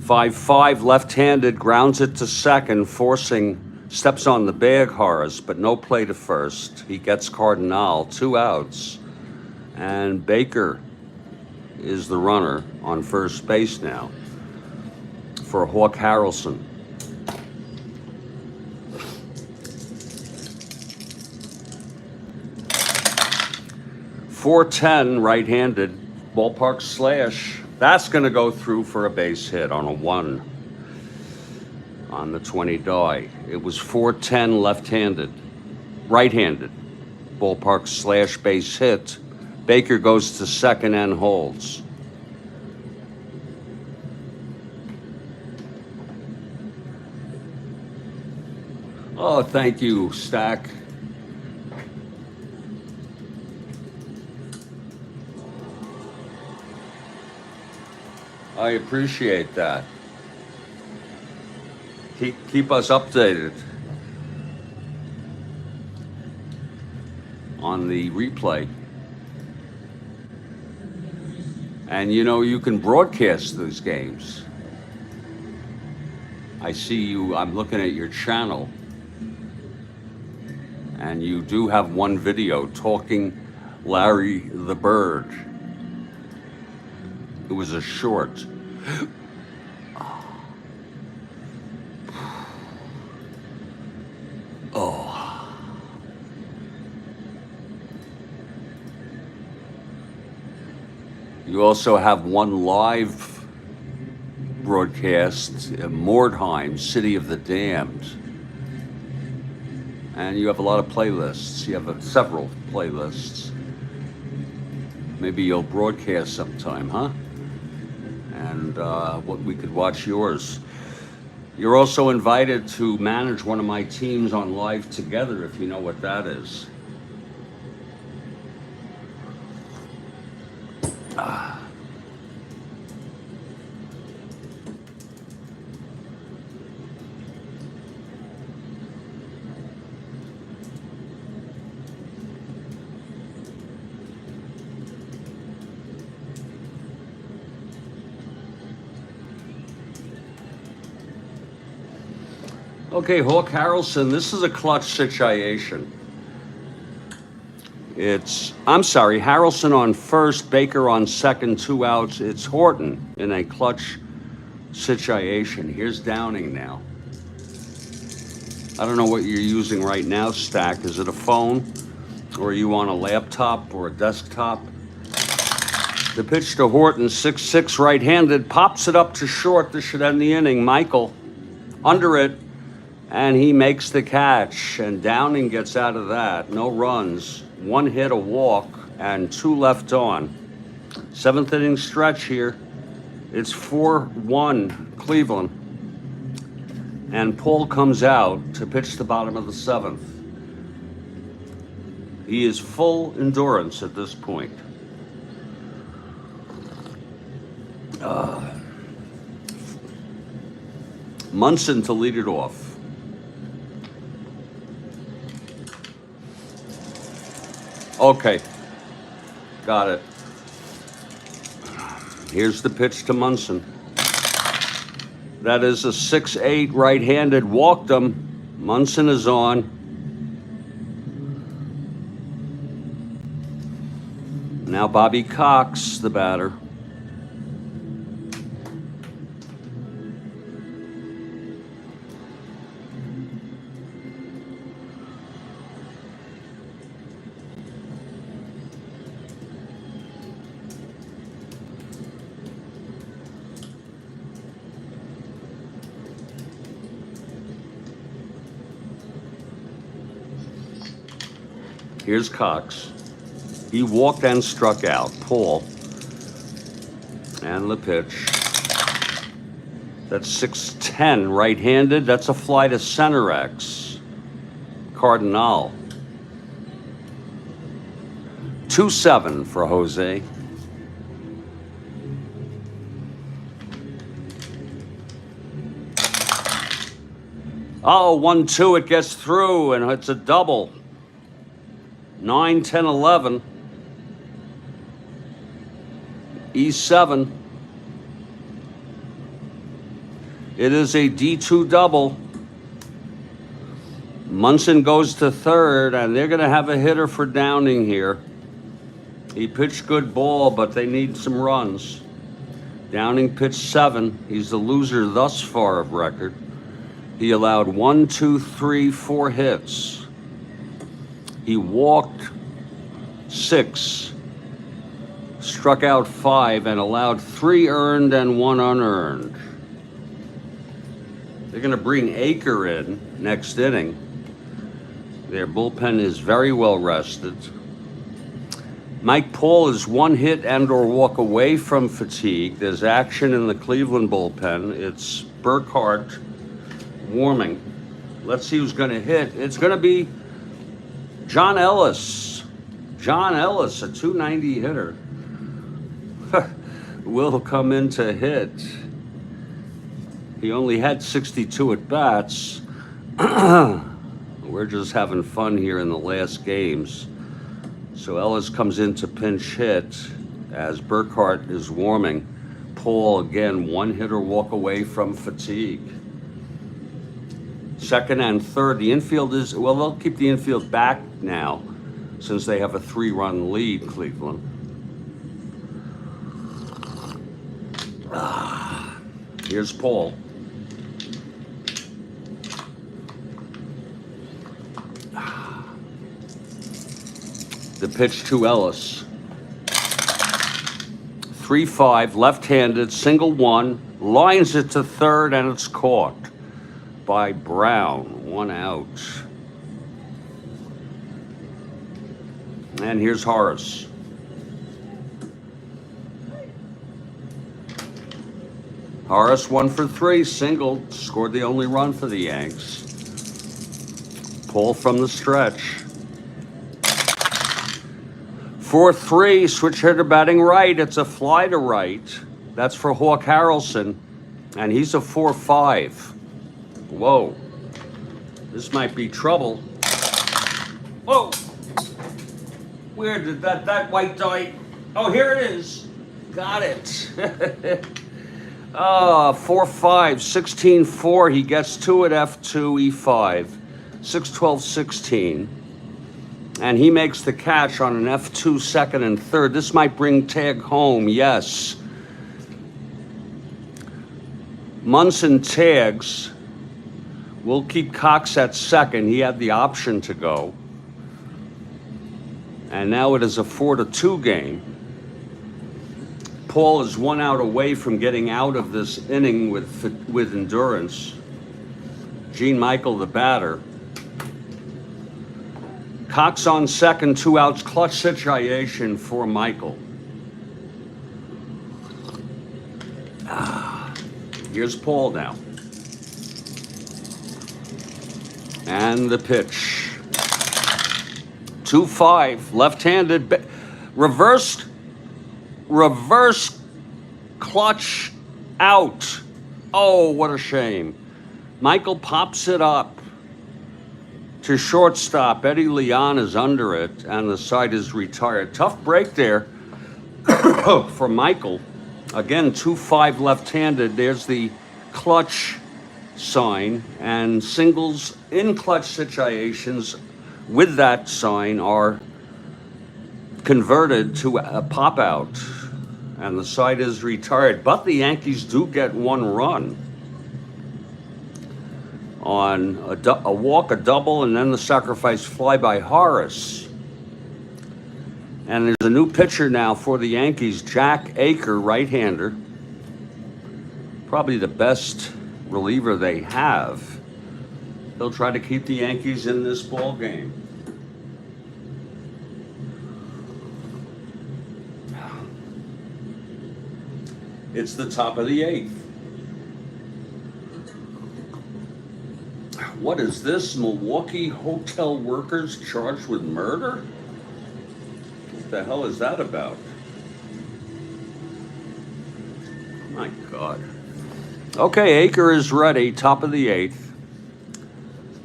S1: 5-5 left-handed, grounds it to second, steps on the bag, Horace, but no play to first. He gets Cardinal, 2 outs. And Baker is the runner on first base now for Hawk Harrelson. .410 right-handed, ballpark slash. That's going to go through for a base hit on a 1 on the 20 die. It was .410 left-handed, right-handed, ballpark slash base hit. Baker goes to second and holds. Oh, thank you, Stack. I appreciate that. Keep us updated on the replay. And you know, you can broadcast these games. I see you, I'm looking at your channel, and you do have one video talking Larry the Bird. It was a short. Oh. You also have one live broadcast, Mordheim, City of the Damned. And you have a lot of playlists. You have several playlists. Maybe you'll broadcast sometime, huh? And we could watch yours. You're also invited to manage one of my teams on Live Together, if you know what that is. Okay, Hawk Harrelson, this is a clutch situation. Harrelson on first, Baker on second, 2 outs. It's Horton in a clutch situation. Here's Downing now. I don't know what you're using right now, Stack. Is it a phone? Or are you on a laptop or a desktop? The pitch to Horton, 6-6 right-handed, pops it up to short. This should end the inning. Michael under it. And he makes the catch, and Downing gets out of that. No runs, 1 hit, a walk, and 2 left on. 7th inning stretch here. It's 4-1 Cleveland. And Paul comes out to pitch the bottom of the 7th. He is full endurance at this point. Munson to lead it off. Okay, got it. Here's the pitch to Munson. That is a 6-8 right-handed, walked him. Munson is on. Now Bobby Cox, the batter. Here's Cox. He walked and struck out. Paul. And the pitch. That's 6-10 right-handed. That's a fly to center X. Cardinal. 2-7 for Jose. Oh, 1-2, it gets through, and it's a double. 9, 10, 11. E7. It is a D2 double. Munson goes to third, and they're going to have a hitter for Downing here. He pitched good ball, but they need some runs. Downing pitched 7. He's the loser thus far of record. He allowed 1, 2, 3, 4 hits. He walked 6, struck out 5, and allowed 3 earned and 1 unearned. They're going to bring Aker in next inning. Their bullpen is very well rested. Mike Paul is 1 hit and or walk away from fatigue. There's action in the Cleveland bullpen. It's Burkhart warming. Let's see who's going to hit. It's going to be John Ellis. John Ellis, a 290 hitter, will come in to hit. He only had 62 at-bats. We're just having fun here in the last games. So Ellis comes in to pinch hit as Burkhart is warming. Paul, again, 1 hitter walk away from fatigue. Second and third, the infield is, well, they'll keep the infield back now since they have a 3-run lead, Cleveland. Here's Paul. The pitch to Ellis. 3-5, left-handed, single 1, lines it to third, and it's caught by Brown. 1 out. And here's Horace. Horace 1 for 3, single, scored the only run for the Yanks. Paul from the stretch. 4-3, switch hitter batting right. It's a fly to right. That's for Hawk Harrelson, and he's a 4-5. Whoa, this might be trouble. Whoa, where did that white die? Oh, here it is. Got it. 4-5, 16-4. He gets 2 at F2, E5, 6-12, 16. And he makes the catch on an F2 second and third. This might bring Tag home, yes. Munson tags. We'll keep Cox at second. He had the option to go. And now it is a 4-2 game. Paul is 1 out away from getting out of this inning with endurance. Gene Michael, the batter. Cox on second, 2 outs, clutch situation for Michael. Here's Paul now. And the pitch. 2-5, left-handed, reverse clutch out. Oh, what a shame. Michael pops it up to shortstop. Eddie Leon is under it, and the side is retired. Tough break there for Michael. Again, 2-5 left-handed. There's the clutch sign, and singles in clutch situations with that sign are converted to a pop-out, and the side is retired. But the Yankees do get 1 run on a walk, a double, and then the sacrifice fly by Horace. And there's a new pitcher now for the Yankees, Jack Aker, right-hander. Probably the best reliever they have. They'll try to keep the Yankees in this ball game. It's the top of the 8th. What is this? Milwaukee hotel workers charged with murder? What the hell is that about? My God. Okay, Aker is ready. Top of the 8th.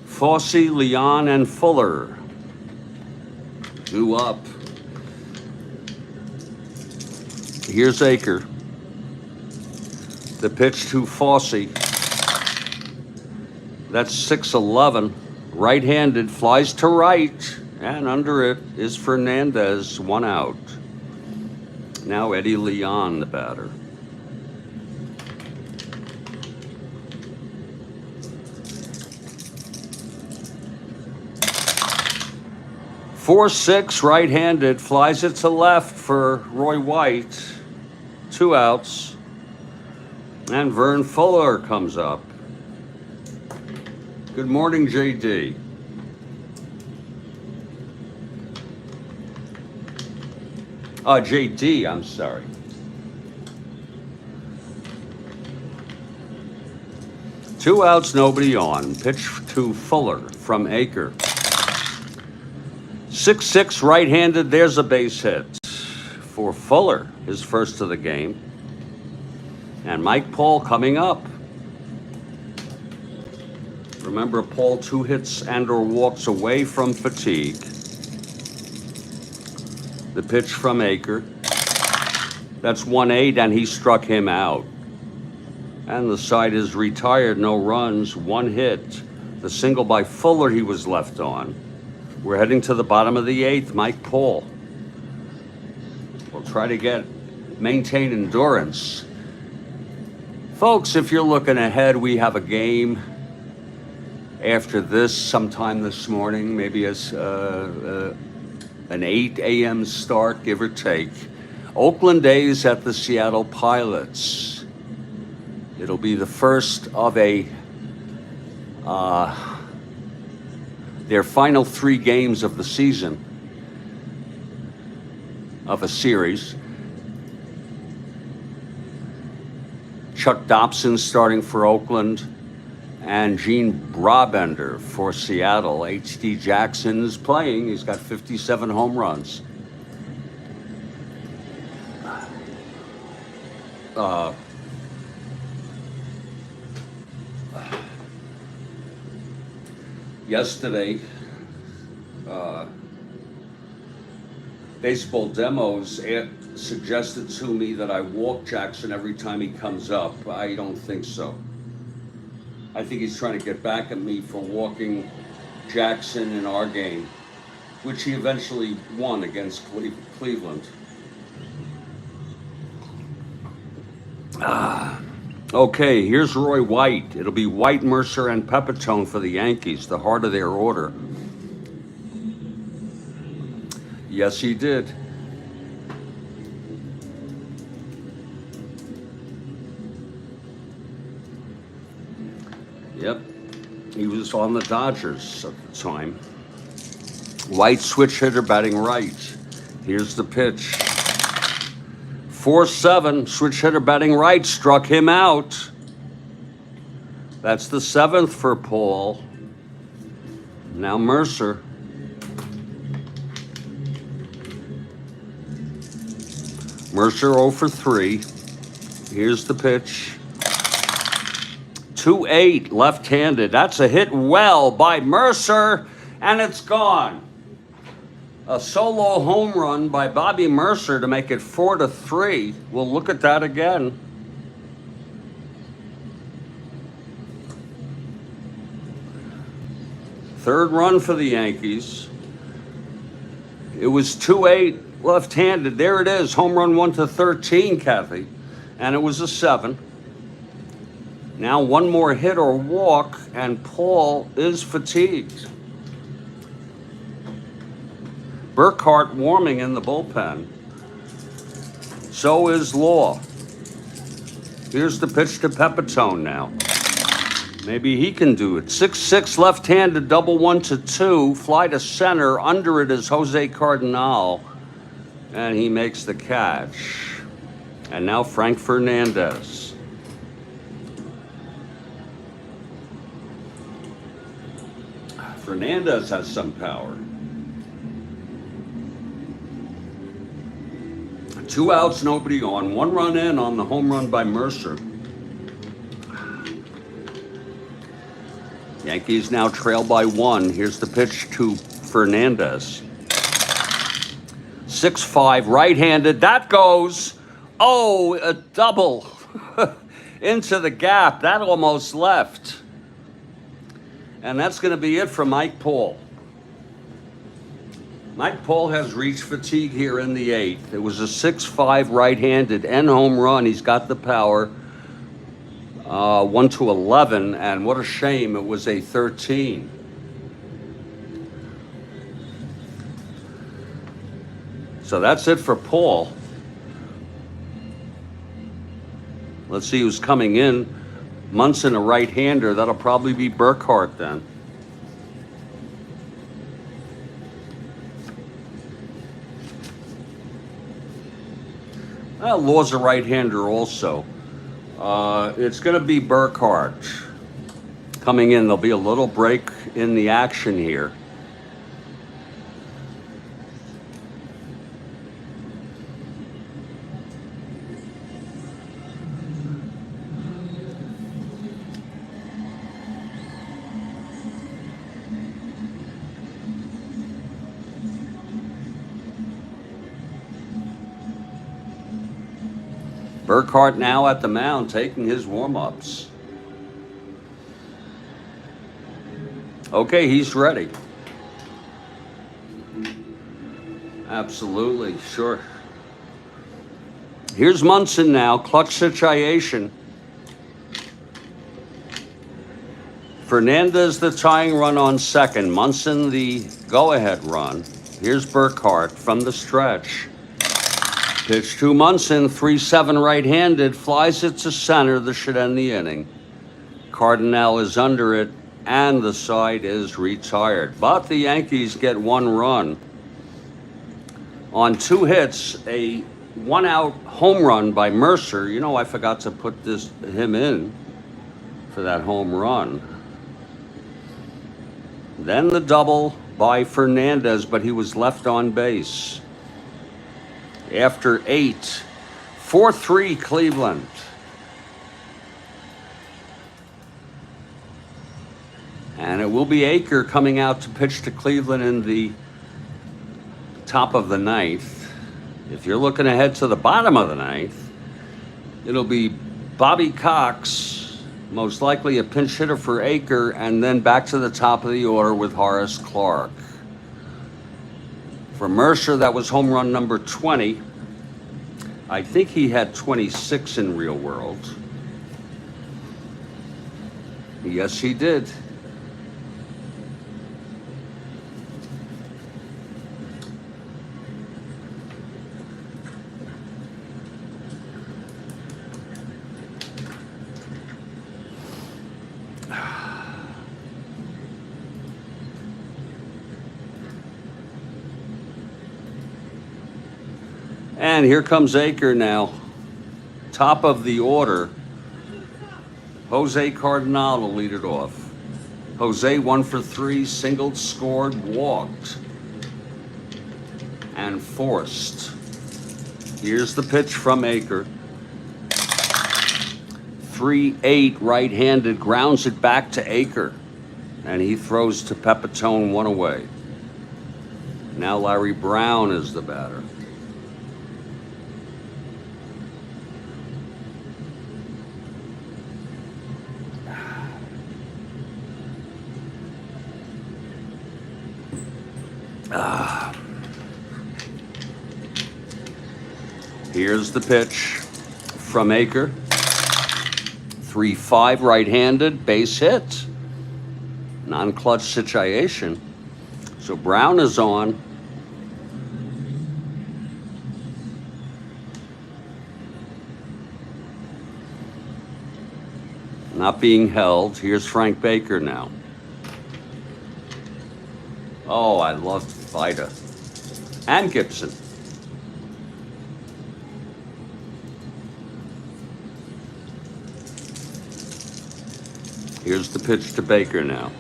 S1: Fossey, Leon, and Fuller. Due up. Here's Aker. The pitch to Fossey. That's 6-11. Right-handed, flies to right, and under it is Fernandez, 1 out. Now Eddie Leon, the batter. Four, 6, right-handed, flies it to left for Roy White. 2 outs. And Vern Fuller comes up. Good morning, JD. JD, I'm sorry. Two outs, nobody on. Pitch to Fuller from Aker. 6-6, right-handed. There's a base hit for Fuller, his first of the game. And Mike Paul coming up. Remember, Paul 2 hits and or walks away from fatigue. The pitch from Aker. That's 1-8, and he struck him out. And the side is retired, no runs, 1 hit. The single by Fuller he was left on. We're heading to the bottom of the 8th, Mike Paul. We'll try to maintain endurance. Folks, if you're looking ahead, we have a game after this sometime this morning, maybe as an 8 a.m. start, give or take. Oakland A's at the Seattle Pilots. It'll be the first of their final 3 games of the season, of a series. Chuck Dobson starting for Oakland, and Gene Brabender for Seattle. H.D. Jackson is playing. He's got 57 home runs. Yesterday, Baseball Demos suggested to me that I walk Jackson every time he comes up. I don't think so. I think he's trying to get back at me for walking Jackson in our game, which he eventually won against Cleveland. Okay, here's Roy White. It'll be White, Mercer, and Pepitone for the Yankees, the heart of their order. Yes, he did. Yep, he was on the Dodgers at the time. White, switch hitter, batting right. Here's the pitch. 4-7, switch hitter, batting right, struck him out. That's the 7th for Paul. Now Mercer. Mercer 0 for 3. Here's the pitch. 2-8, left-handed. That's a hit well by Mercer, and it's gone. A solo home run by Bobby Mercer to make it 4-3. We'll look at that again. Third run for the Yankees. It was 2-8, left-handed. There it is, home run 1-13, Kathy. And it was a 7. Now one more hit or walk, and Paul is fatigued. Burkhart warming in the bullpen. So is Law. Here's the pitch to Pepitone now. Maybe he can do it. 6-6, left-handed, double 1-2, fly to center. Under it is Jose Cardinal, and he makes the catch. And now Frank Fernandez. Fernandez has some power. 2 outs, nobody on. 1 run in on the home run by Mercer. Yankees now trail by 1. Here's the pitch to Fernandez. 6-5, right-handed. That goes. Oh, a double into the gap. That almost left. And that's going to be it for Mike Paul. Mike Paul has reached fatigue here in the 8th. It was a 6-5 right-handed and home run. He's got the power. 1-11, and what a shame it was a 13. So that's it for Paul. Let's see who's coming in. Munson, a right-hander. That'll probably be Burkhart then. Law's a right-hander also. It's going to be Burkhart coming in. There'll be a little break in the action here. Burkhart now at the mound taking his warm-ups. Okay, he's ready. Absolutely, sure. Here's Munson now, clutch situation. Fernandez the tying run on second. Munson the go-ahead run. Here's Burkhart from the stretch. Pitch to Munson, 3-7 right-handed, flies it to center. This should end the inning. Cardinal is under it, and the side is retired. But the Yankees get 1 run. On 2 hits, a 1-out home run by Mercer. You know, I forgot to put him in for that home run. Then the double by Fernandez, but he was left on base. After 8, 4-3 Cleveland. And it will be Aker coming out to pitch to Cleveland in the top of the 9th. If you're looking ahead to the bottom of the 9th, it'll be Bobby Cox, most likely a pinch hitter for Aker, and then back to the top of the order with Horace Clarke. For Mercer, that was home run number 20. I think he had 26 in real world. Yes, he did. And here comes Aker now. Top of the order. Jose Cardinal will lead it off. Jose 1 for 3, singled, scored, walked, and forced. Here's the pitch from Aker. 3-8 right-handed, grounds it back to Aker. And he throws to Pepitone, 1 away. Now Larry Brown is the batter. Here's the pitch from Aker. 3-5 right-handed, base hit. Non-clutch situation. So Brown is on. Not being held. Here's Frank Baker now. Oh, I love Vida. And Gibson. Here's the pitch to Baker now.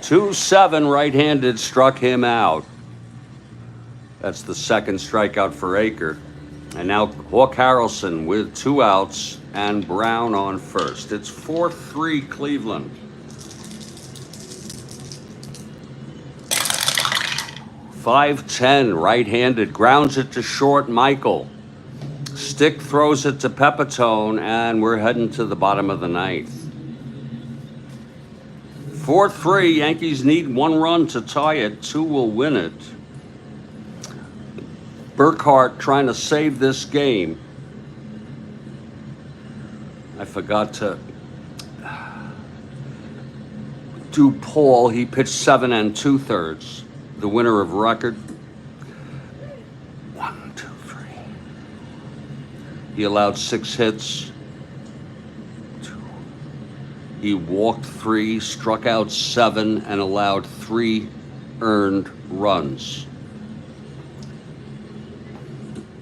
S1: 2-7 right-handed, struck him out. That's the second strikeout for Aker. And now Hawk Harrelson with 2 outs and Brown on first. It's 4-3 Cleveland. 5-10 right-handed, grounds it to short Michael. Stick throws it to Pepitone, and we're heading to the bottom of the ninth. 4-3, Yankees need 1 run to tie it. 2 will win it. Burkhart trying to save this game. I forgot to do Paul. He pitched 7 2/3. The winner of record. 1, 2, 3. He allowed 6 hits. 2. He walked 3, struck out 7, and allowed 3 earned runs.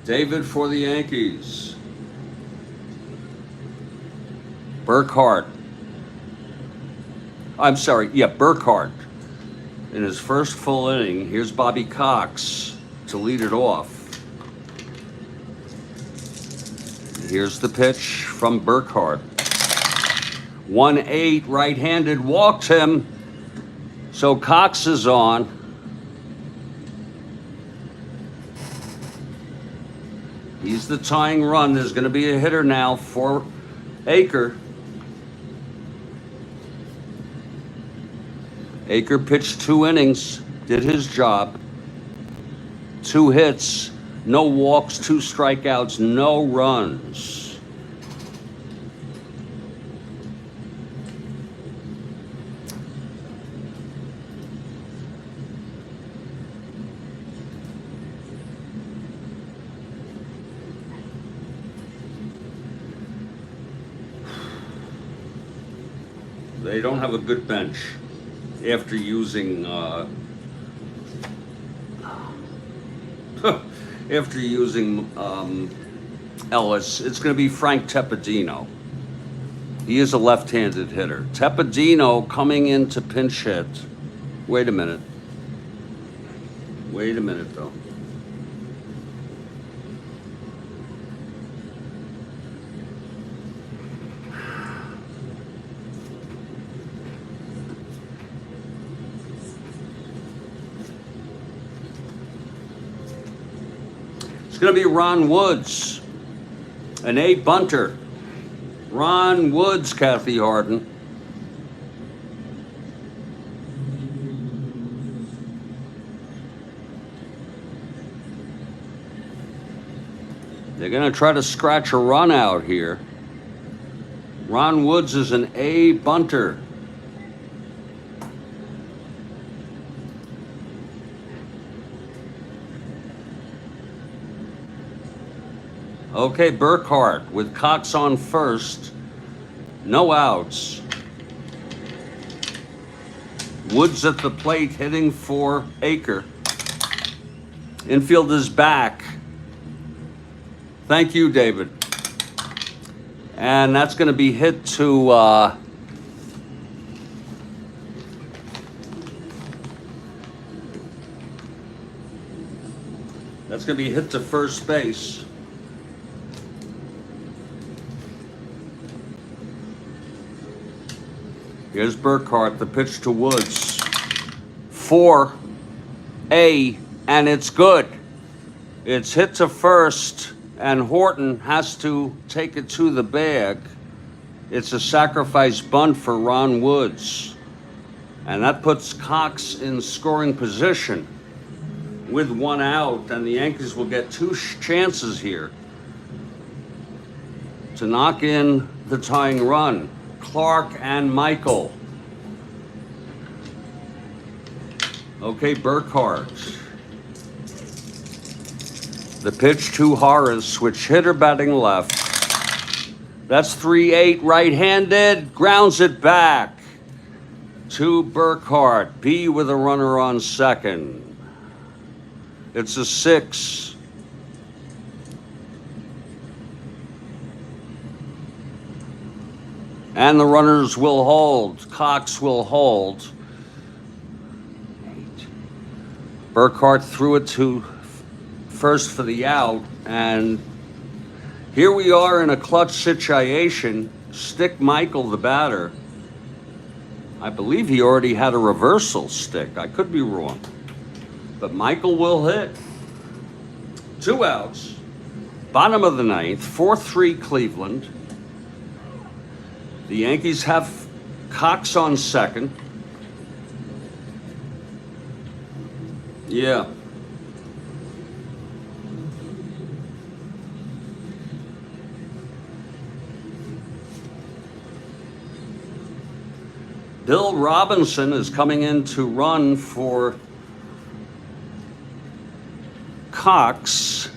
S1: David for the Yankees. Burkhart. Burkhart. In his first full inning, here's Bobby Cox to lead it off. Here's the pitch from Burkhart. 1-8, right-handed, walked him. So Cox is on. He's the tying run. There's going to be a hitter now for Aker. Aker pitched 2 innings, did his job. 2 hits, no walks, 2 strikeouts, no runs. They don't have a good bench after using Ellis. It's going to be Frank Tepedino. He is a left-handed hitter. Tepedino coming in to pinch hit. Wait a minute though. It's going to be Ron Woods, an A bunter. Ron Woods, Kathy Harden. They're going to try to scratch a run out here. Ron Woods is an A bunter. Okay, Burkhart with Cox on first. No outs. Woods at the plate hitting for Aker. Infield is back. Thank you, David. And that's going to be hit to first base. Here's Burkhart, the pitch to Woods. 4-A, and it's good. It's hit to first, and Horton has to take it to the bag. It's a sacrifice bunt for Ron Woods. And that puts Cox in scoring position with 1 out, and the Yankees will get 2 chances here to knock in the tying run. Clark and Michael. Okay, Burkhart. The pitch to Horace, switch hitter batting left. That's 3-8 right-handed, grounds it back to Burkhart. B with a runner on second. It's a 6. And the runners will hold. Cox will hold. Burkhart threw it to first for the out, and here we are in a clutch situation. Stick Michael, the batter. I believe he already had a reversal stick. I could be wrong. But Michael will hit. 2 outs. Bottom of the ninth. 4-3 Cleveland. The Yankees have Cox on second. Yeah. Bill Robinson is coming in to run for Cox.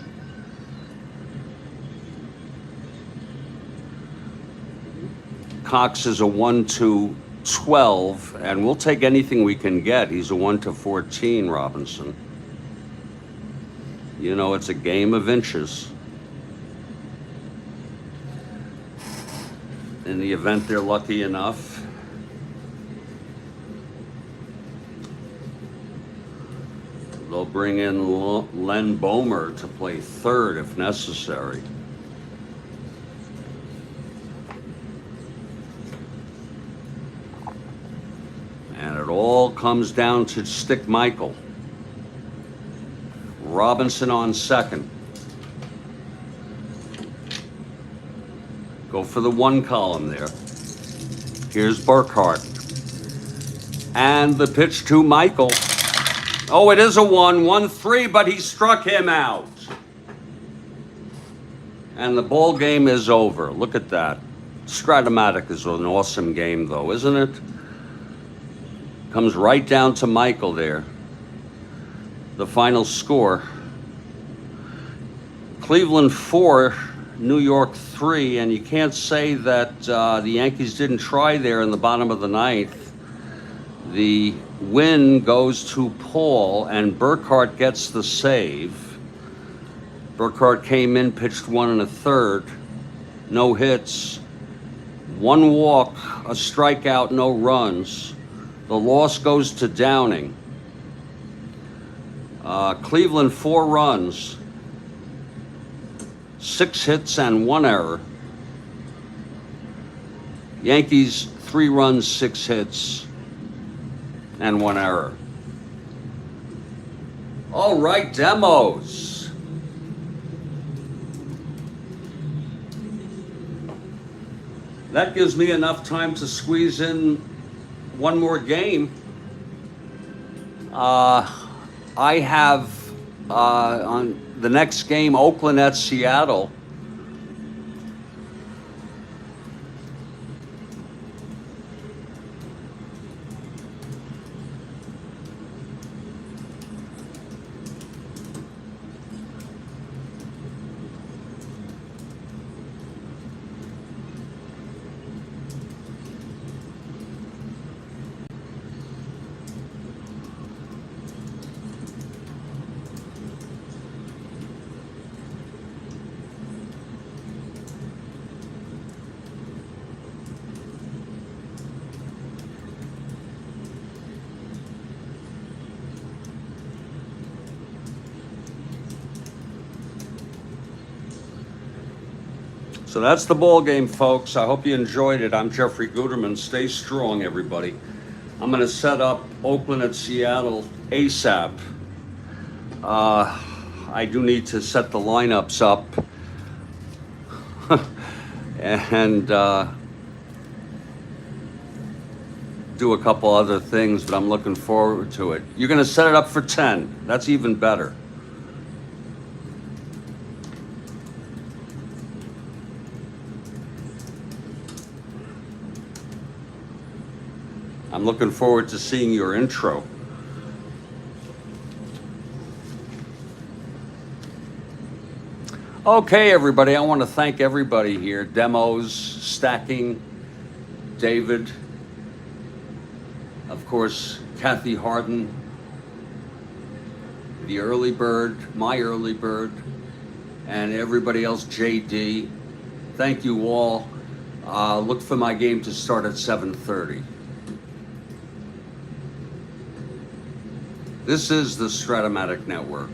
S1: Cox is a 1-12, and we'll take anything we can get. He's a 1-14, Robinson. You know, it's a game of inches. In the event they're lucky enough. They'll bring in Len Bomer to play third if necessary. And it all comes down to Stick Michael. Robinson on second. Go for the 1 column there. Here's Burkhart. And the pitch to Michael. Oh, it is a 1-3, but he struck him out. And the ball game is over. Look at that. Strat-O-Matic is an awesome game, though, isn't it? Comes right down to Michael there. The final score. Cleveland 4, New York 3, and you can't say that the Yankees didn't try there in the bottom of the ninth. The win goes to Paul, and Burkhart gets the save. Burkhart came in, pitched 1 1/3, no hits, 1 walk, a strikeout, no runs. The loss goes to Downing. Cleveland 4 runs, 6 hits and 1 error. Yankees 3 runs, 6 hits and 1 error. All right, demos. That gives me enough time to squeeze in one more game. I have on the next game, Oakland at Seattle. So that's the ball game, folks. I hope you enjoyed it. I'm Jeffrey Guterman. Stay strong, everybody. I'm going to set up Oakland at Seattle ASAP. I do need to set the lineups up and do a couple other things, but I'm looking forward to it. You're going to set it up for 10. That's even better. I'm looking forward to seeing your intro. Okay, everybody, I want to thank everybody here. Demos, Stacking, David, of course, Kathy Harden, the early bird, my early bird, and everybody else, JD. Thank you all. Look for my game to start at 7:30. This is the Strat-O-Matic Network.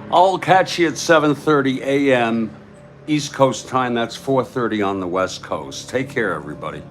S1: I'll catch you at 7:30 a.m. East Coast time. That's 4:30 on the West Coast. Take care, everybody.